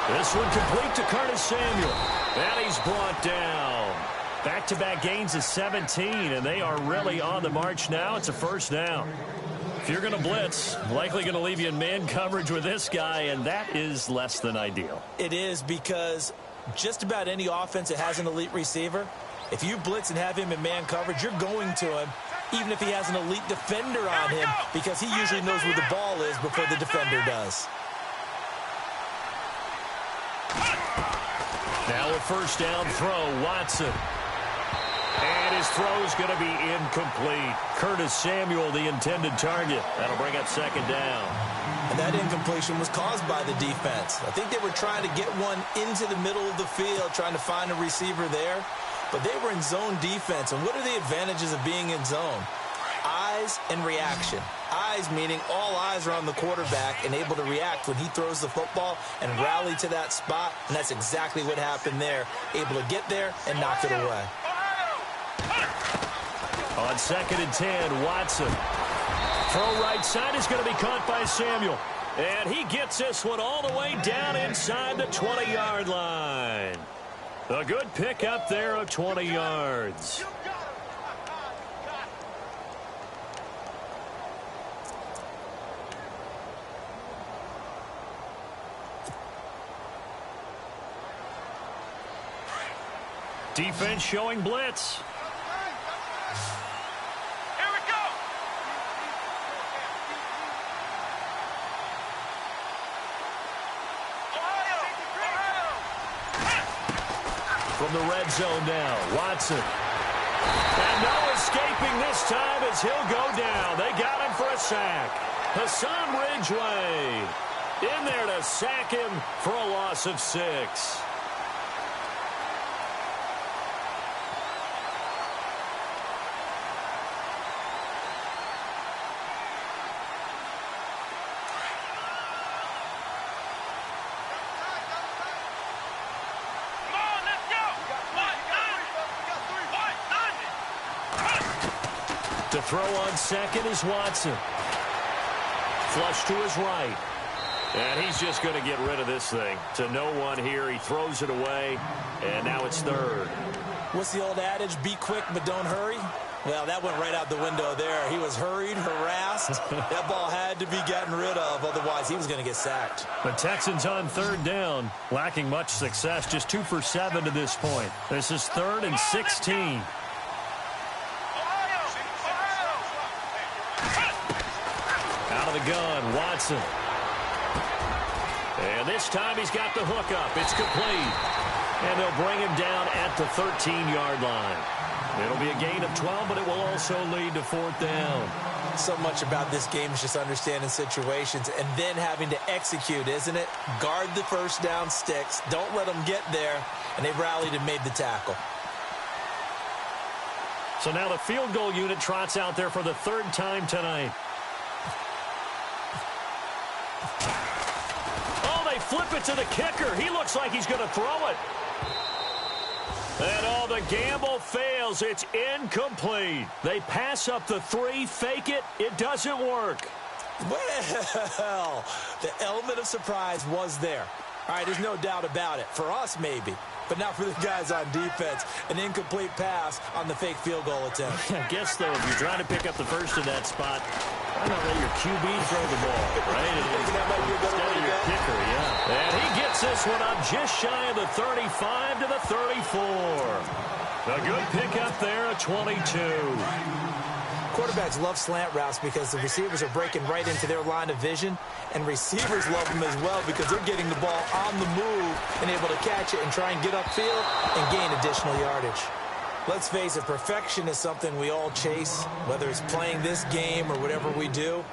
Speaker 1: This one complete to Curtis Samuel. And he's brought down. Back-to-back gains of 17, and they are really on the march now. It's a first down. If you're going to blitz, likely going to leave you in man coverage with this guy, and that is less than ideal.
Speaker 2: It is because just about any offense that has an elite receiver, if you blitz and have him in man coverage, you're going to him, even if he has an elite defender on him, because he usually knows where the ball is before the defender does.
Speaker 1: Now a first down throw, Watson. And his throw's going to be incomplete. Curtis Samuel, the intended target. That'll bring up second down.
Speaker 2: And that incompletion was caused by the defense. I think they were trying to get one into the middle of the field, trying to find a receiver there. But they were in zone defense. And what are the advantages of being in zone? Eyes and reaction. Eyes meaning all eyes are on the quarterback and able to react when he throws the football and rally to that spot. And that's exactly what happened there. Able to get there and knock it away.
Speaker 1: On 2nd and 10, Watson. Throw right side is going to be caught by Samuel. And he gets this one all the way down inside the 20-yard line. A good pick up there of 20 yards. Defense showing blitz.
Speaker 3: Here we go.
Speaker 1: From the red zone now, Watson. And no escaping this time as he'll go down. They got him for a sack. Hassan Ridgeway in there to sack him for a loss of 6. To throw on second is Watson. Flush to his right. And he's just going to get rid of this thing. To no one here. He throws it away. And now it's 3rd.
Speaker 2: What's the old adage? Be quick, but don't hurry. Well, that went right out the window there. He was hurried, harassed. That ball had to be gotten rid of. Otherwise, he was going to get sacked.
Speaker 1: The Texans on 3rd down. Lacking much success. Just 2 for 7 to this point. This is 3rd and 16. Out of the gun, Watson. And this time he's got the hook up. It's complete. And they'll bring him down at the 13-yard line. It'll be a gain of 12, but it will also lead to 4th down.
Speaker 2: So much about this game is just understanding situations and then having to execute, isn't it? Guard the first down sticks. Don't let them get there. And they rallied and made the tackle.
Speaker 1: So now the field goal unit trots out there for the 3rd time tonight. Oh, they flip it to the kicker. He looks like he's going to throw it. And all the gamble fails. It's incomplete. They pass up the 3, fake it. It doesn't work.
Speaker 2: Well, the element of surprise was there. All right, there's no doubt about it. For us, maybe. But not for the guys on defense. An incomplete pass on the fake field goal attempt.
Speaker 1: I guess, though, if you're trying to pick up the first in that spot, why not let your QB throw the ball, right?
Speaker 2: That might be a better
Speaker 1: Instead
Speaker 2: way
Speaker 1: of
Speaker 2: to
Speaker 1: your
Speaker 2: go.
Speaker 1: kicker, yeah. And he gets this one up just shy of the 35 to the 34. A good pickup there at 22.
Speaker 2: Quarterbacks love slant routes because the receivers are breaking right into their line of vision, and receivers love them as well because they're getting the ball on the move and able to catch it and try and get upfield and gain additional yardage. Let's face it, perfection is something we all chase, whether it's playing this game or whatever we do.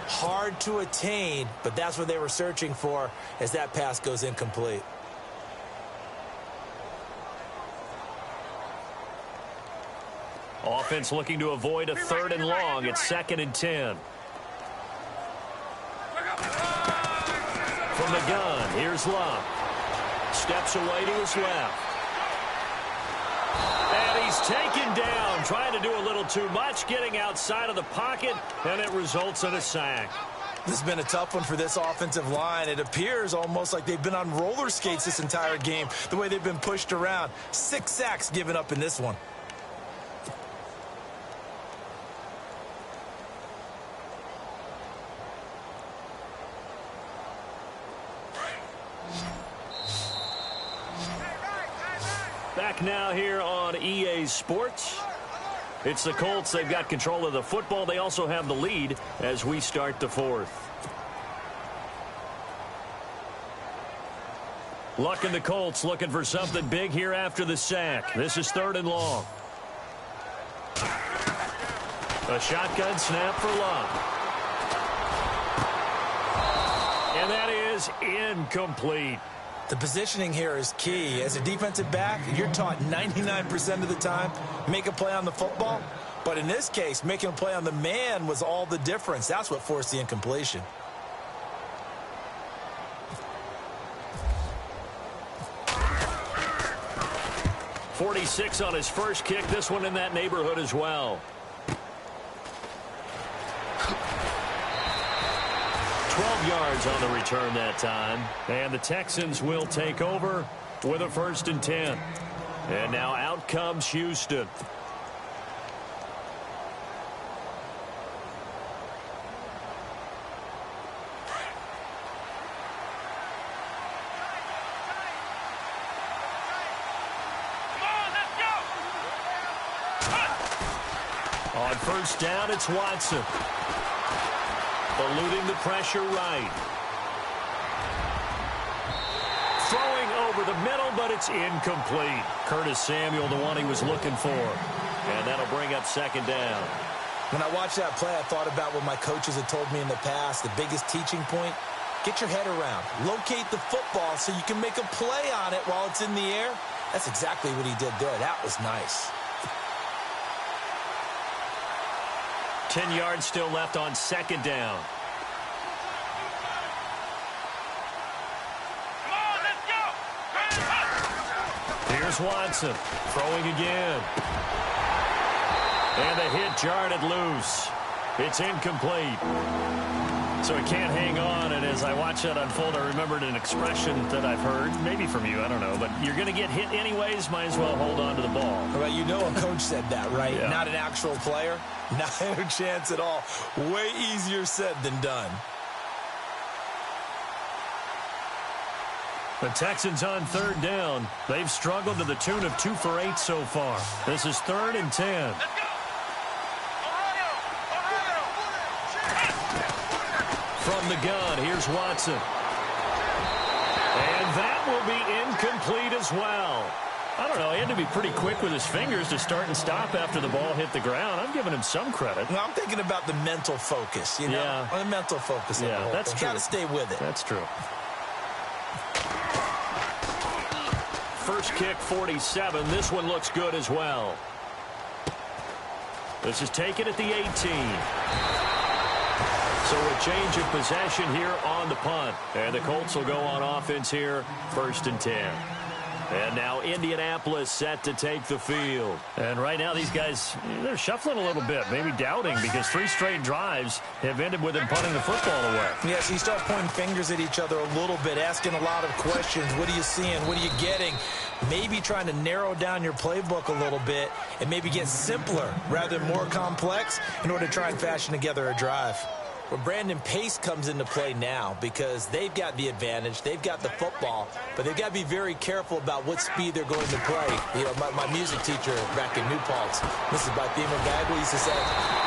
Speaker 2: Hard to attain, but that's what they were searching for as that pass goes incomplete.
Speaker 1: Offense looking to avoid a 3rd and long. It's 2nd and 10. From the gun, here's Love. Steps away to his left. And he's taken down, trying to do a little too much, getting outside of the pocket, and it results in a sack.
Speaker 2: This has been a tough one for this offensive line. It appears almost like they've been on roller skates this entire game, the way they've been pushed around. 6 sacks given up in this one.
Speaker 1: Back now here on EA Sports. It's the Colts. They've got control of the football. They also have the lead as we start the 4th. Luck and the Colts looking for something big here after the sack. This is 3rd and long. A shotgun snap for Luck. And that is incomplete.
Speaker 2: The positioning here is key. As a defensive back, you're taught 99% of the time, make a play on the football. But in this case, making a play on the man was all the difference. That's what forced the incompletion.
Speaker 1: .46 on his first kick. This one in that neighborhood as well. 12 yards on the return that time. And the Texans will take over with a 1st and 10. And now out comes Houston. On 1st down, it's Watson. Eluding the pressure right. Throwing over the middle, but it's incomplete. Curtis Samuel, the one he was looking for. And that'll bring up 2nd down.
Speaker 2: When I watched that play, I thought about what my coaches had told me in the past. The biggest teaching point, get your head around. Locate the football so you can make a play on it while it's in the air. That's exactly what he did there. That was nice.
Speaker 1: 10 yards still left on 2nd down. Here's Watson throwing again. And the hit jarred it loose. It's incomplete. So he can't hang on, and as I watch that unfold, I remembered an expression that I've heard, maybe from you, I don't know, but you're going to get hit anyways, might as well hold on to the ball.
Speaker 2: Well, you know a coach said that, right?
Speaker 1: Yeah.
Speaker 2: Not an actual player. Not a chance at all. Way easier said than done.
Speaker 1: The Texans on 3rd down. They've struggled to the tune of 2 for 8 so far. This is 3rd and 10. From the gun, here's Watson. that will be incomplete as well. I don't know. He had to be pretty quick with his fingers to start and stop after the ball hit the ground. I'm giving him some credit.
Speaker 2: Well, I'm thinking about the mental focus, you know?
Speaker 1: Yeah.
Speaker 2: The mental focus.
Speaker 1: Yeah, that's true.
Speaker 2: Got to stay with it.
Speaker 1: That's true. First kick, 47. This one looks good as well. This is taken at the 18. So a change of possession here on the punt. And the Colts will go on offense here, 1st and 10. And now Indianapolis set to take the field. And right now these guys, they're shuffling a little bit, maybe doubting, because 3 straight drives have ended with them punting the football away.
Speaker 2: Yeah, so you start pointing fingers at each other a little bit, asking a lot of questions. What are you seeing? What are you getting? Maybe trying to narrow down your playbook a little bit and maybe get simpler rather than more complex in order to try and fashion together a drive. Well, Brandon, pace comes into play now because they've got the advantage. They've got the football, but they've got to be very careful about what speed they're going to play. You know, my music teacher back in New Paltz, Mrs. Bathema Bagley, used to say,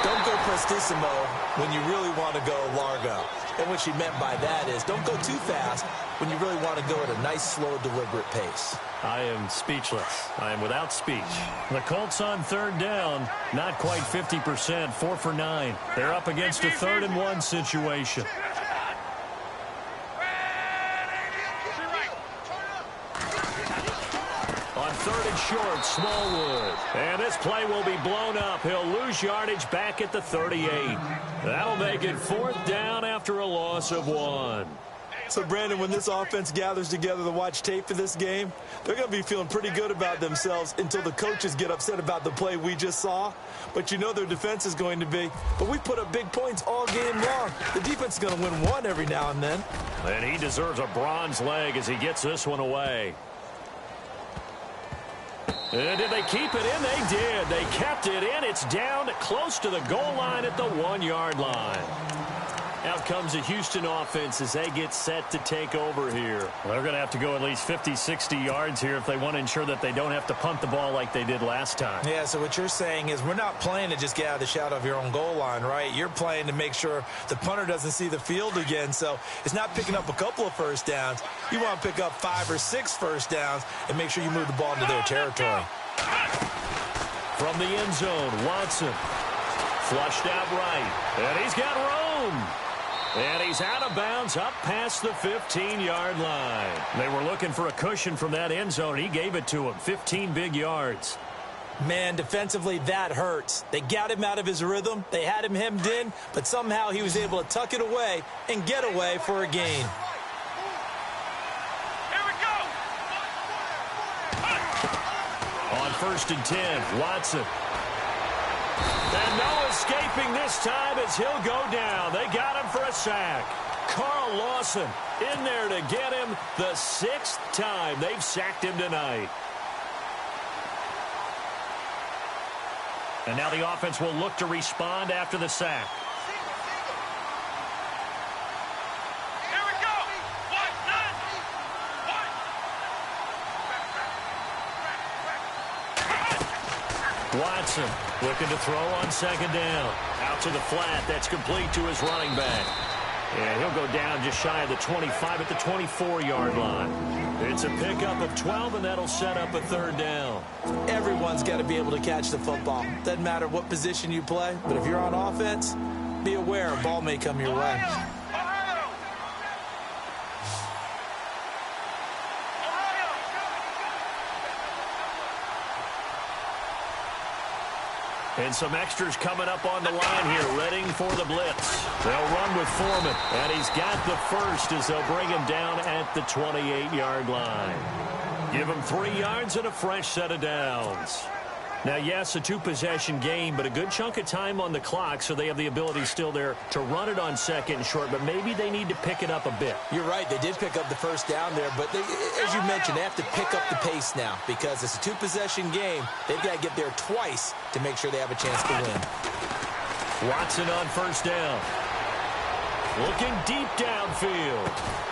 Speaker 2: don't go prestissimo when you really want to go largo. And what she meant by that is don't go too fast when you really want to go at a nice, slow, deliberate pace.
Speaker 1: I am speechless. I am without speech. The Colts on 3rd down, not quite 50%, 4 for 9. They're up against a 3rd and 1 situation. On 3rd and short, Smallwood. And this play will be blown up. He'll lose yardage back at the 38. That'll make it 4th down after a loss of 1.
Speaker 2: So, Brandon, when this offense gathers together to watch tape for this game, they're going to be feeling pretty good about themselves until the coaches get upset about the play we just saw. But you know their defense is going to be. But we put up big points all game long. The defense is going to win one every now and then.
Speaker 1: And he deserves a bronze leg as he gets this one away. And did they keep it in? They did. They kept it in. It's down close to the goal line at the 1-yard line. Out comes the Houston offense as they get set to take over here. They're going to have to go at least 50, 60 yards here if they want to ensure that they don't have to punt the ball like they did last time.
Speaker 2: Yeah, so what you're saying is we're not playing to just get out of the shadow of your own goal line, right? You're playing to make sure the punter doesn't see the field again. So it's not picking up a couple of first downs. You want to pick up 5 or 6 first downs and make sure you move the ball into their territory.
Speaker 1: From the end zone, Watson. Flushed out right. And he's got room. And he's out of bounds up past the 15-yard line. They were looking for a cushion from that end zone. He gave it to him. 15 big yards.
Speaker 2: Man, defensively, that hurts. They got him out of his rhythm. They had him hemmed in, but somehow he was able to tuck it away and get away for a gain.
Speaker 3: Here we go.
Speaker 1: On 1st and 10, Watson. And no escaping this time as he'll go down. They got him for a sack. Carl Lawson in there to get him the 6th time they've sacked him tonight. And now the offense will look to respond after the sack.
Speaker 3: Here we go.
Speaker 1: Watson looking to throw on 2nd down. Out to the flat. That's complete to his running back. And he'll go down just shy of the 25 at the 24-yard line. It's a pickup of 12, and that'll set up a 3rd down.
Speaker 2: Everyone's got to be able to catch the football. Doesn't matter what position you play, but if you're on offense, be aware a ball may come your way.
Speaker 1: And some extras coming up on the line here, readying for the blitz. They'll run with Foreman, and he's got the first as they'll bring him down at the 28-yard line. Give him 3 yards and a fresh set of downs. Now, yes, a 2-possession game, but a good chunk of time on the clock, so they have the ability still there to run it on 2nd and short, but maybe they need to pick it up a bit.
Speaker 2: You're right. They did pick up the first down there, but they, as you mentioned, they have to pick up the pace now because it's a 2-possession game. They've got to get there twice to make sure they have a chance to win.
Speaker 1: Watson on 1st down. Looking deep downfield.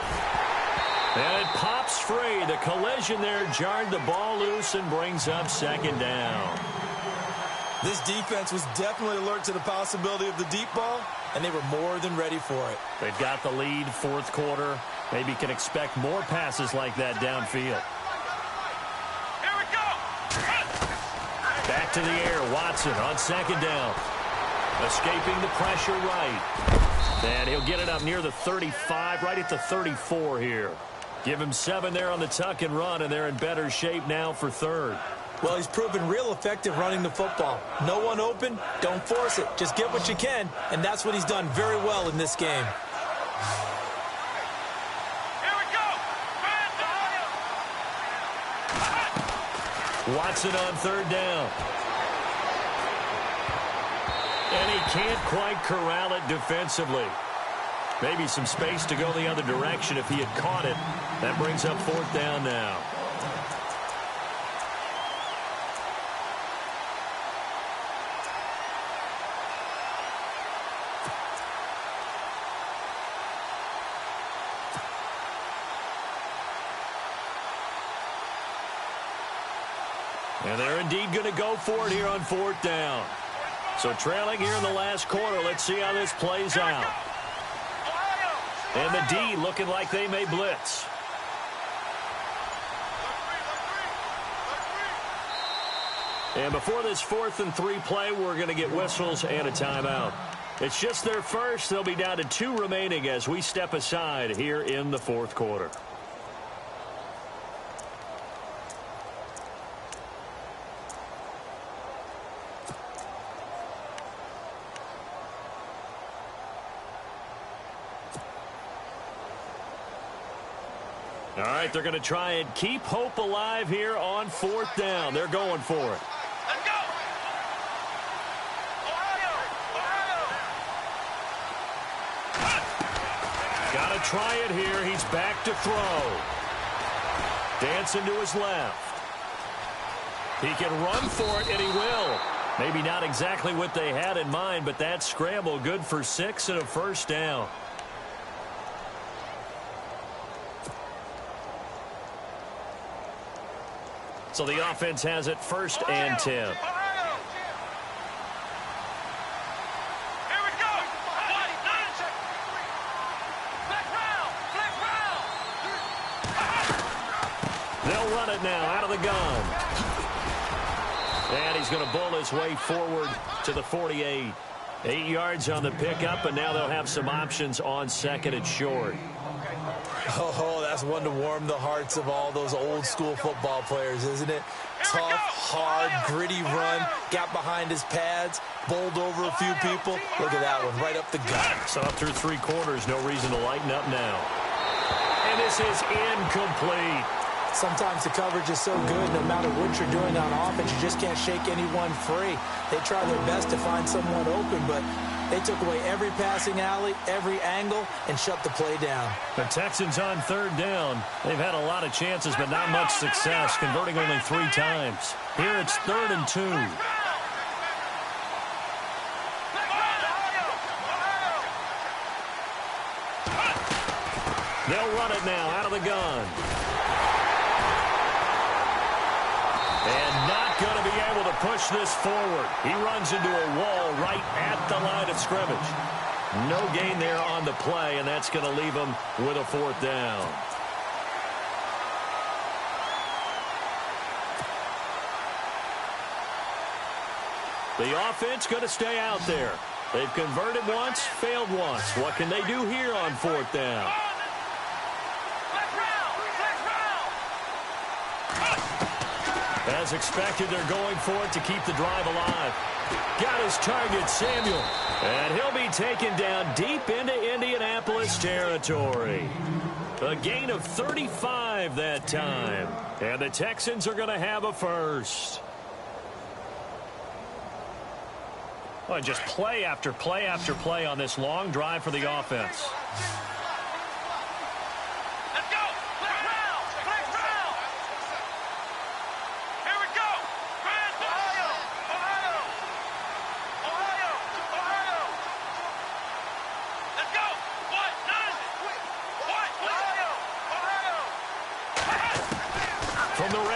Speaker 1: And it pops free. The collision there jarred the ball loose and brings up 2nd down.
Speaker 2: This defense was definitely alert to the possibility of the deep ball, and they were more than ready for it.
Speaker 1: They've got the lead, 4th quarter. Maybe can expect more passes like that downfield.
Speaker 3: Here we go.
Speaker 1: Back to the air. Watson on second down. Escaping the pressure right. And he'll get it up near the 35, right at the 34 here. Give him 7 there on the tuck and run, and they're in better shape now for third.
Speaker 2: Well, he's proven real effective running the football. No one open, don't force it. Just get what you can, and that's what he's done very well in this game.
Speaker 3: Here we go.
Speaker 1: Watson on third down. And he can't quite corral it defensively. Maybe some space to go the other direction if he had caught it. That brings up fourth down now. And they're indeed going to go for it here on fourth down. So trailing here in the last quarter. Let's see how this plays out. And the D looking like they may blitz. And before this 4th and 3 play, we're going to get whistles and a timeout. It's just their first. They'll be down to 2 remaining as we step aside here in the 4th quarter. All right, they're going to try and keep hope alive here on fourth down. They're going for it.
Speaker 3: Let's go. Ohio.
Speaker 1: Got to try it here. He's back to throw. Dancing to his left. He can run for it, and he will. Maybe not exactly what they had in mind, but that scramble good for 6 and a first down. So the offense has it 1st and 10.
Speaker 3: Here we go.
Speaker 1: They'll run it now out of the gun. And he's going to bull his way forward to the 48. 8 yards on the pickup, and now they'll have some options on 2nd and short.
Speaker 2: Oh, that's one to warm the hearts of all those old school football players, isn't it? Tough, hard, gritty run, got behind his pads, bowled over a few people. Look at that one, right up the gut.
Speaker 1: So up through 3 quarters, no reason to lighten up now. And this is incomplete.
Speaker 2: Sometimes the coverage is so good, no matter what you're doing on offense, you just can't shake anyone free. They try their best to find someone open, but they took away every passing alley, every angle, and shut the play down.
Speaker 1: The Texans on 3rd down. They've had a lot of chances, but not much success, converting only 3 times. Here it's 3rd and 2. They'll run it now out of the gun. And not going to be able to push this forward. He runs into a wall right at the line of scrimmage. No gain there on the play, and that's going to leave him with a 4th down. The offense going to stay out there. They've converted once, failed once. What can they do here on 4th down? As expected, they're going for it to keep the drive alive. Got his target, Samuel. And he'll be taken down deep into Indianapolis territory. A gain of 35 that time. And the Texans are going to have a first. Well, just play after play after play on this long drive for the offense.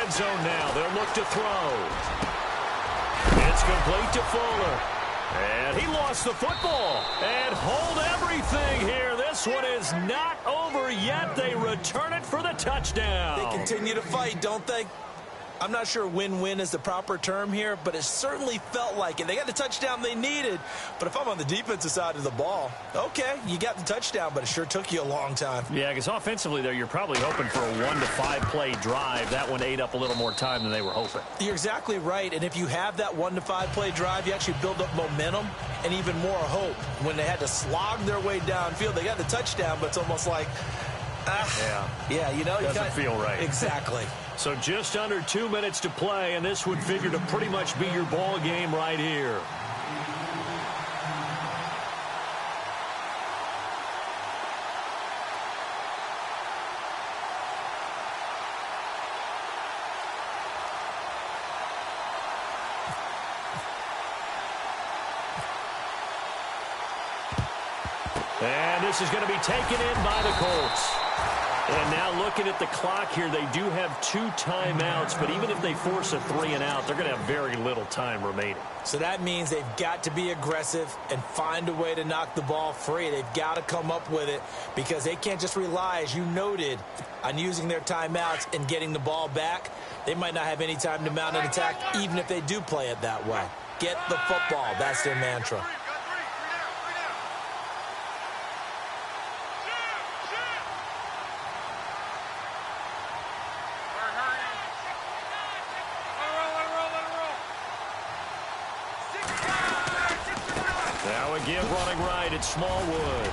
Speaker 1: Zone now. They'll look to throw. It's complete to Fuller. And he lost the football. And hold everything here. This one is not over yet. They return it for the touchdown.
Speaker 2: They continue to fight, don't they? I'm not sure win-win is the proper term here, but it certainly felt like it. They got the touchdown they needed, but if I'm on the defensive side of the ball, okay, you got the touchdown, but it sure took you a long time.
Speaker 1: Yeah, because offensively there, you're probably hoping for a 1 to 5 play drive. That one ate up a little more time than they were hoping.
Speaker 2: You're exactly right, and if you have that 1 to 5 play drive, you actually build up momentum and even more hope. When they had to slog their way downfield, they got the touchdown, but it's almost like, yeah, you know,
Speaker 1: doesn't feel right.
Speaker 2: Exactly.
Speaker 1: So just under 2 minutes to play, and this would figure to pretty much be your ball game right here. And this is going to be taken in by the Colts. And now looking at the clock here, they do have 2 timeouts, but even if they force a 3 and out, they're going to have very little time remaining.
Speaker 2: So that means they've got to be aggressive and find a way to knock the ball free. They've got to come up with it because they can't just rely, as you noted, on using their timeouts and getting the ball back. They might not have any time to mount an attack, even if they do play it that way. Get the football. That's their mantra.
Speaker 1: Give running right at Smallwood.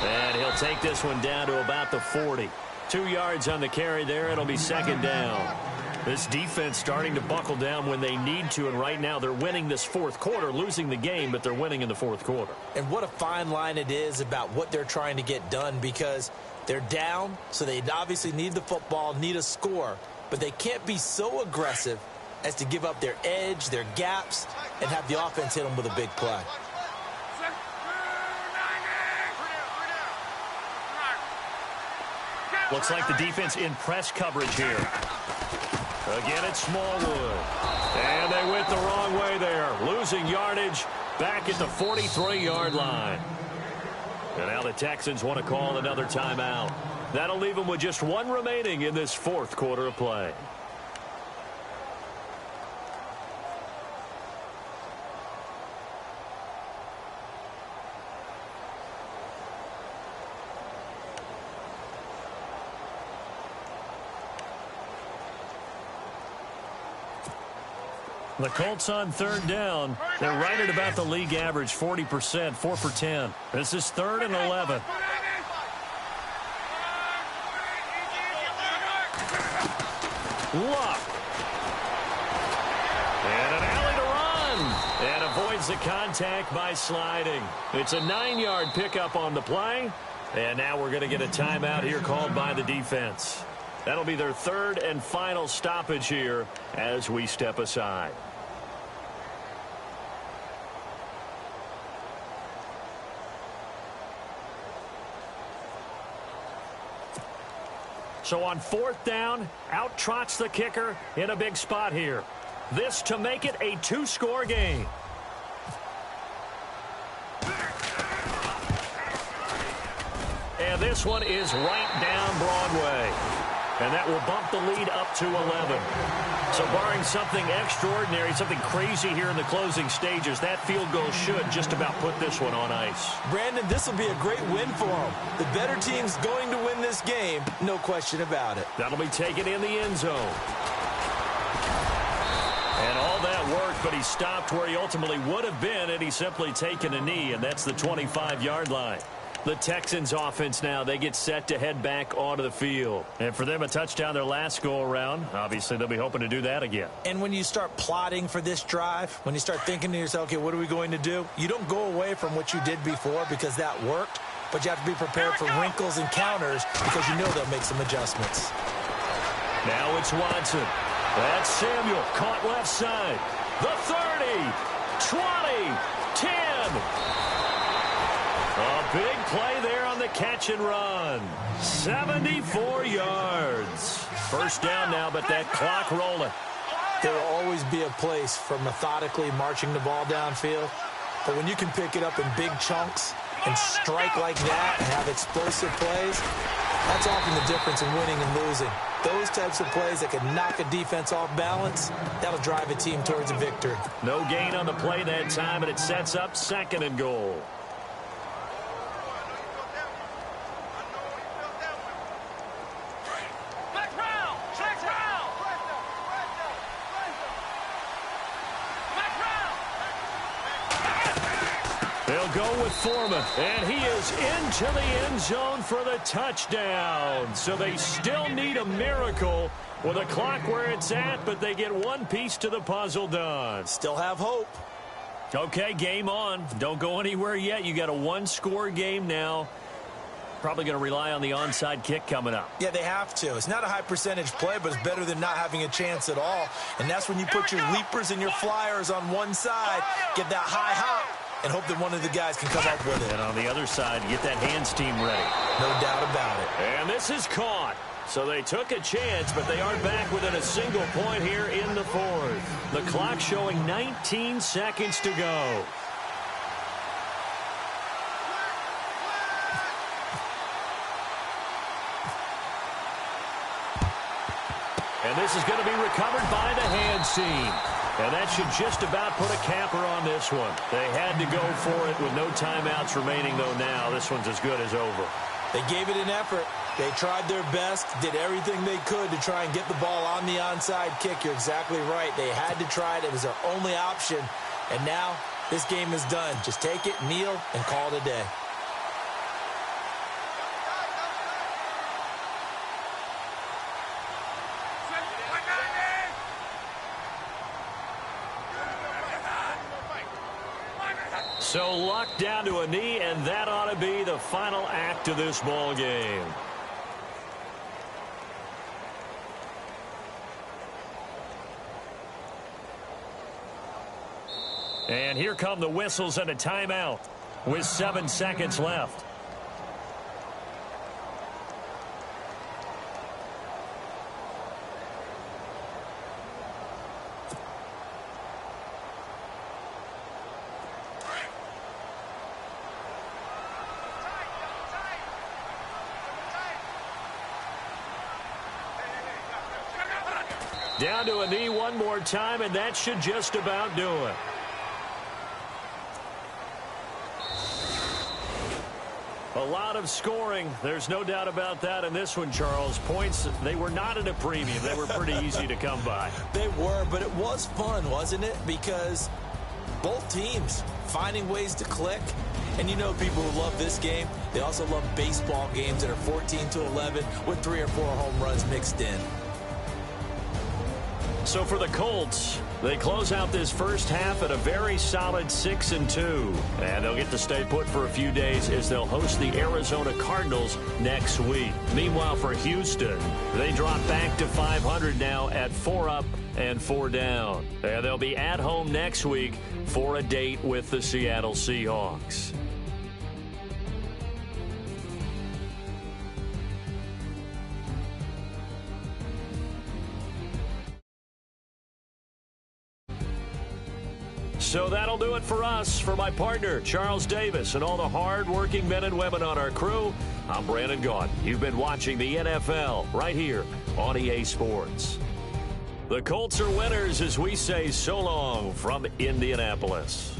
Speaker 1: And he'll take this one down to about the 40. 2 yards on the carry there. It'll be second down. This defense starting to buckle down when they need to, and right now they're winning this fourth quarter, losing the game, but they're winning in the fourth quarter.
Speaker 2: And what a fine line it is about what they're trying to get done, because they're down, so they obviously need the football, need a score, but they can't be so aggressive as to give up their edge, their gaps, and have the offense hit them with a big play.
Speaker 1: Looks like the defense in press coverage here. Again, it's Smallwood. And they went the wrong way there. Losing yardage back at the 43-yard line. And now the Texans want to call another timeout. That'll leave them with just 1 remaining in this fourth quarter of play. The Colts on third down. They're right at about the league average, 40%, 4 for 10. This is 3rd and 11. Luck. And an alley to run. And avoids the contact by sliding. It's a 9-yard pickup on the play. And now we're going to get a timeout here called by the defense. That'll be their 3rd and final stoppage here as we step aside. So on 4th down, out trots the kicker in a big spot here. This to make it a 2-score game. And this one is right down Broadway. And that will bump the lead up to 11. So barring something extraordinary, something crazy here in the closing stages, that field goal should just about put this one on ice.
Speaker 2: Brandon, this will be a great win for them. The better team's going to win this game, no question about it.
Speaker 1: That'll be taken in the end zone. And all that worked, but he stopped where he ultimately would have been, and he's simply taken a knee, and that's the 25-yard line. The Texans offense now, they get set to head back onto the field. And for them, a touchdown their last go-around. Obviously, they'll be hoping to do that again.
Speaker 2: And when you start plotting for this drive, when you start thinking to yourself, okay, what are we going to do? You don't go away from what you did before because that worked, but you have to be prepared for wrinkles and counters because you know they'll make some adjustments.
Speaker 1: Now it's Watson. That's Samuel, caught left side. The 30, 20, 10. A big play there on the catch and run. 74 yards. First down now, but that clock rolling.
Speaker 2: There will always be a place for methodically marching the ball downfield, But when you can pick it up in big chunks and strike like that and have explosive plays, that's often the difference in winning and losing. Those types of plays that can knock a defense off balance, that'll drive a team towards a victory.
Speaker 1: No gain on the play that time, and it sets up 2nd and goal. They'll go with Foreman, and he is into the end zone for the touchdown. So they still need a miracle with a clock where it's at, but they get one piece to the puzzle done.
Speaker 2: Still have hope.
Speaker 1: Okay, game on. Don't go anywhere yet. You got a one-score game now. Probably going to rely on the onside kick coming up.
Speaker 2: Yeah, they have to. It's not a high-percentage play, but it's better than not having a chance at all. And that's when you put your leapers and your flyers on one side, get that high hop, and hope that one of the guys can come up with it.
Speaker 1: And on the other side, get that hands team ready.
Speaker 2: No doubt about it.
Speaker 1: And this is caught. So they took a chance, but they are back within a single point here in the 4th. The clock showing 19 seconds to go. And this is going to be recovered by the hands team. And that should just about put a capper on this one. They had to go for it with no timeouts remaining, though now this one's as good as over.
Speaker 2: They gave it an effort. They tried their best, did everything they could to try and get the ball on the onside kick. You're exactly right. They had to try it. It was their only option. And now this game is done. Just take it, kneel, and call it a day.
Speaker 1: So Luck down to a knee, and that ought to be the final act of this ball game. And here come the whistles and a timeout with 7 seconds left. Down to a knee one more time, and that should just about do it. A lot of scoring. There's no doubt about that in this one, Charles. Points, they were not at a premium. They were pretty easy to come by.
Speaker 2: They were, but it was fun, wasn't it? Because both teams finding ways to click. And you know people who love this game, they also love baseball games that are 14-11 with 3 or 4 home runs mixed in.
Speaker 1: So for the Colts, they close out this first half at a very solid 6-2. And they'll get to stay put for a few days as they'll host the Arizona Cardinals next week. Meanwhile, for Houston, they drop back to 500 now at 4 up and 4 down. And they'll be at home next week for a date with the Seattle Seahawks. So that'll do it for us. For my partner, Charles Davis, and all the hard-working men and women on our crew, I'm Brandon Gaudin. You've been watching the NFL right here on EA Sports. The Colts are winners as we say so long from Indianapolis.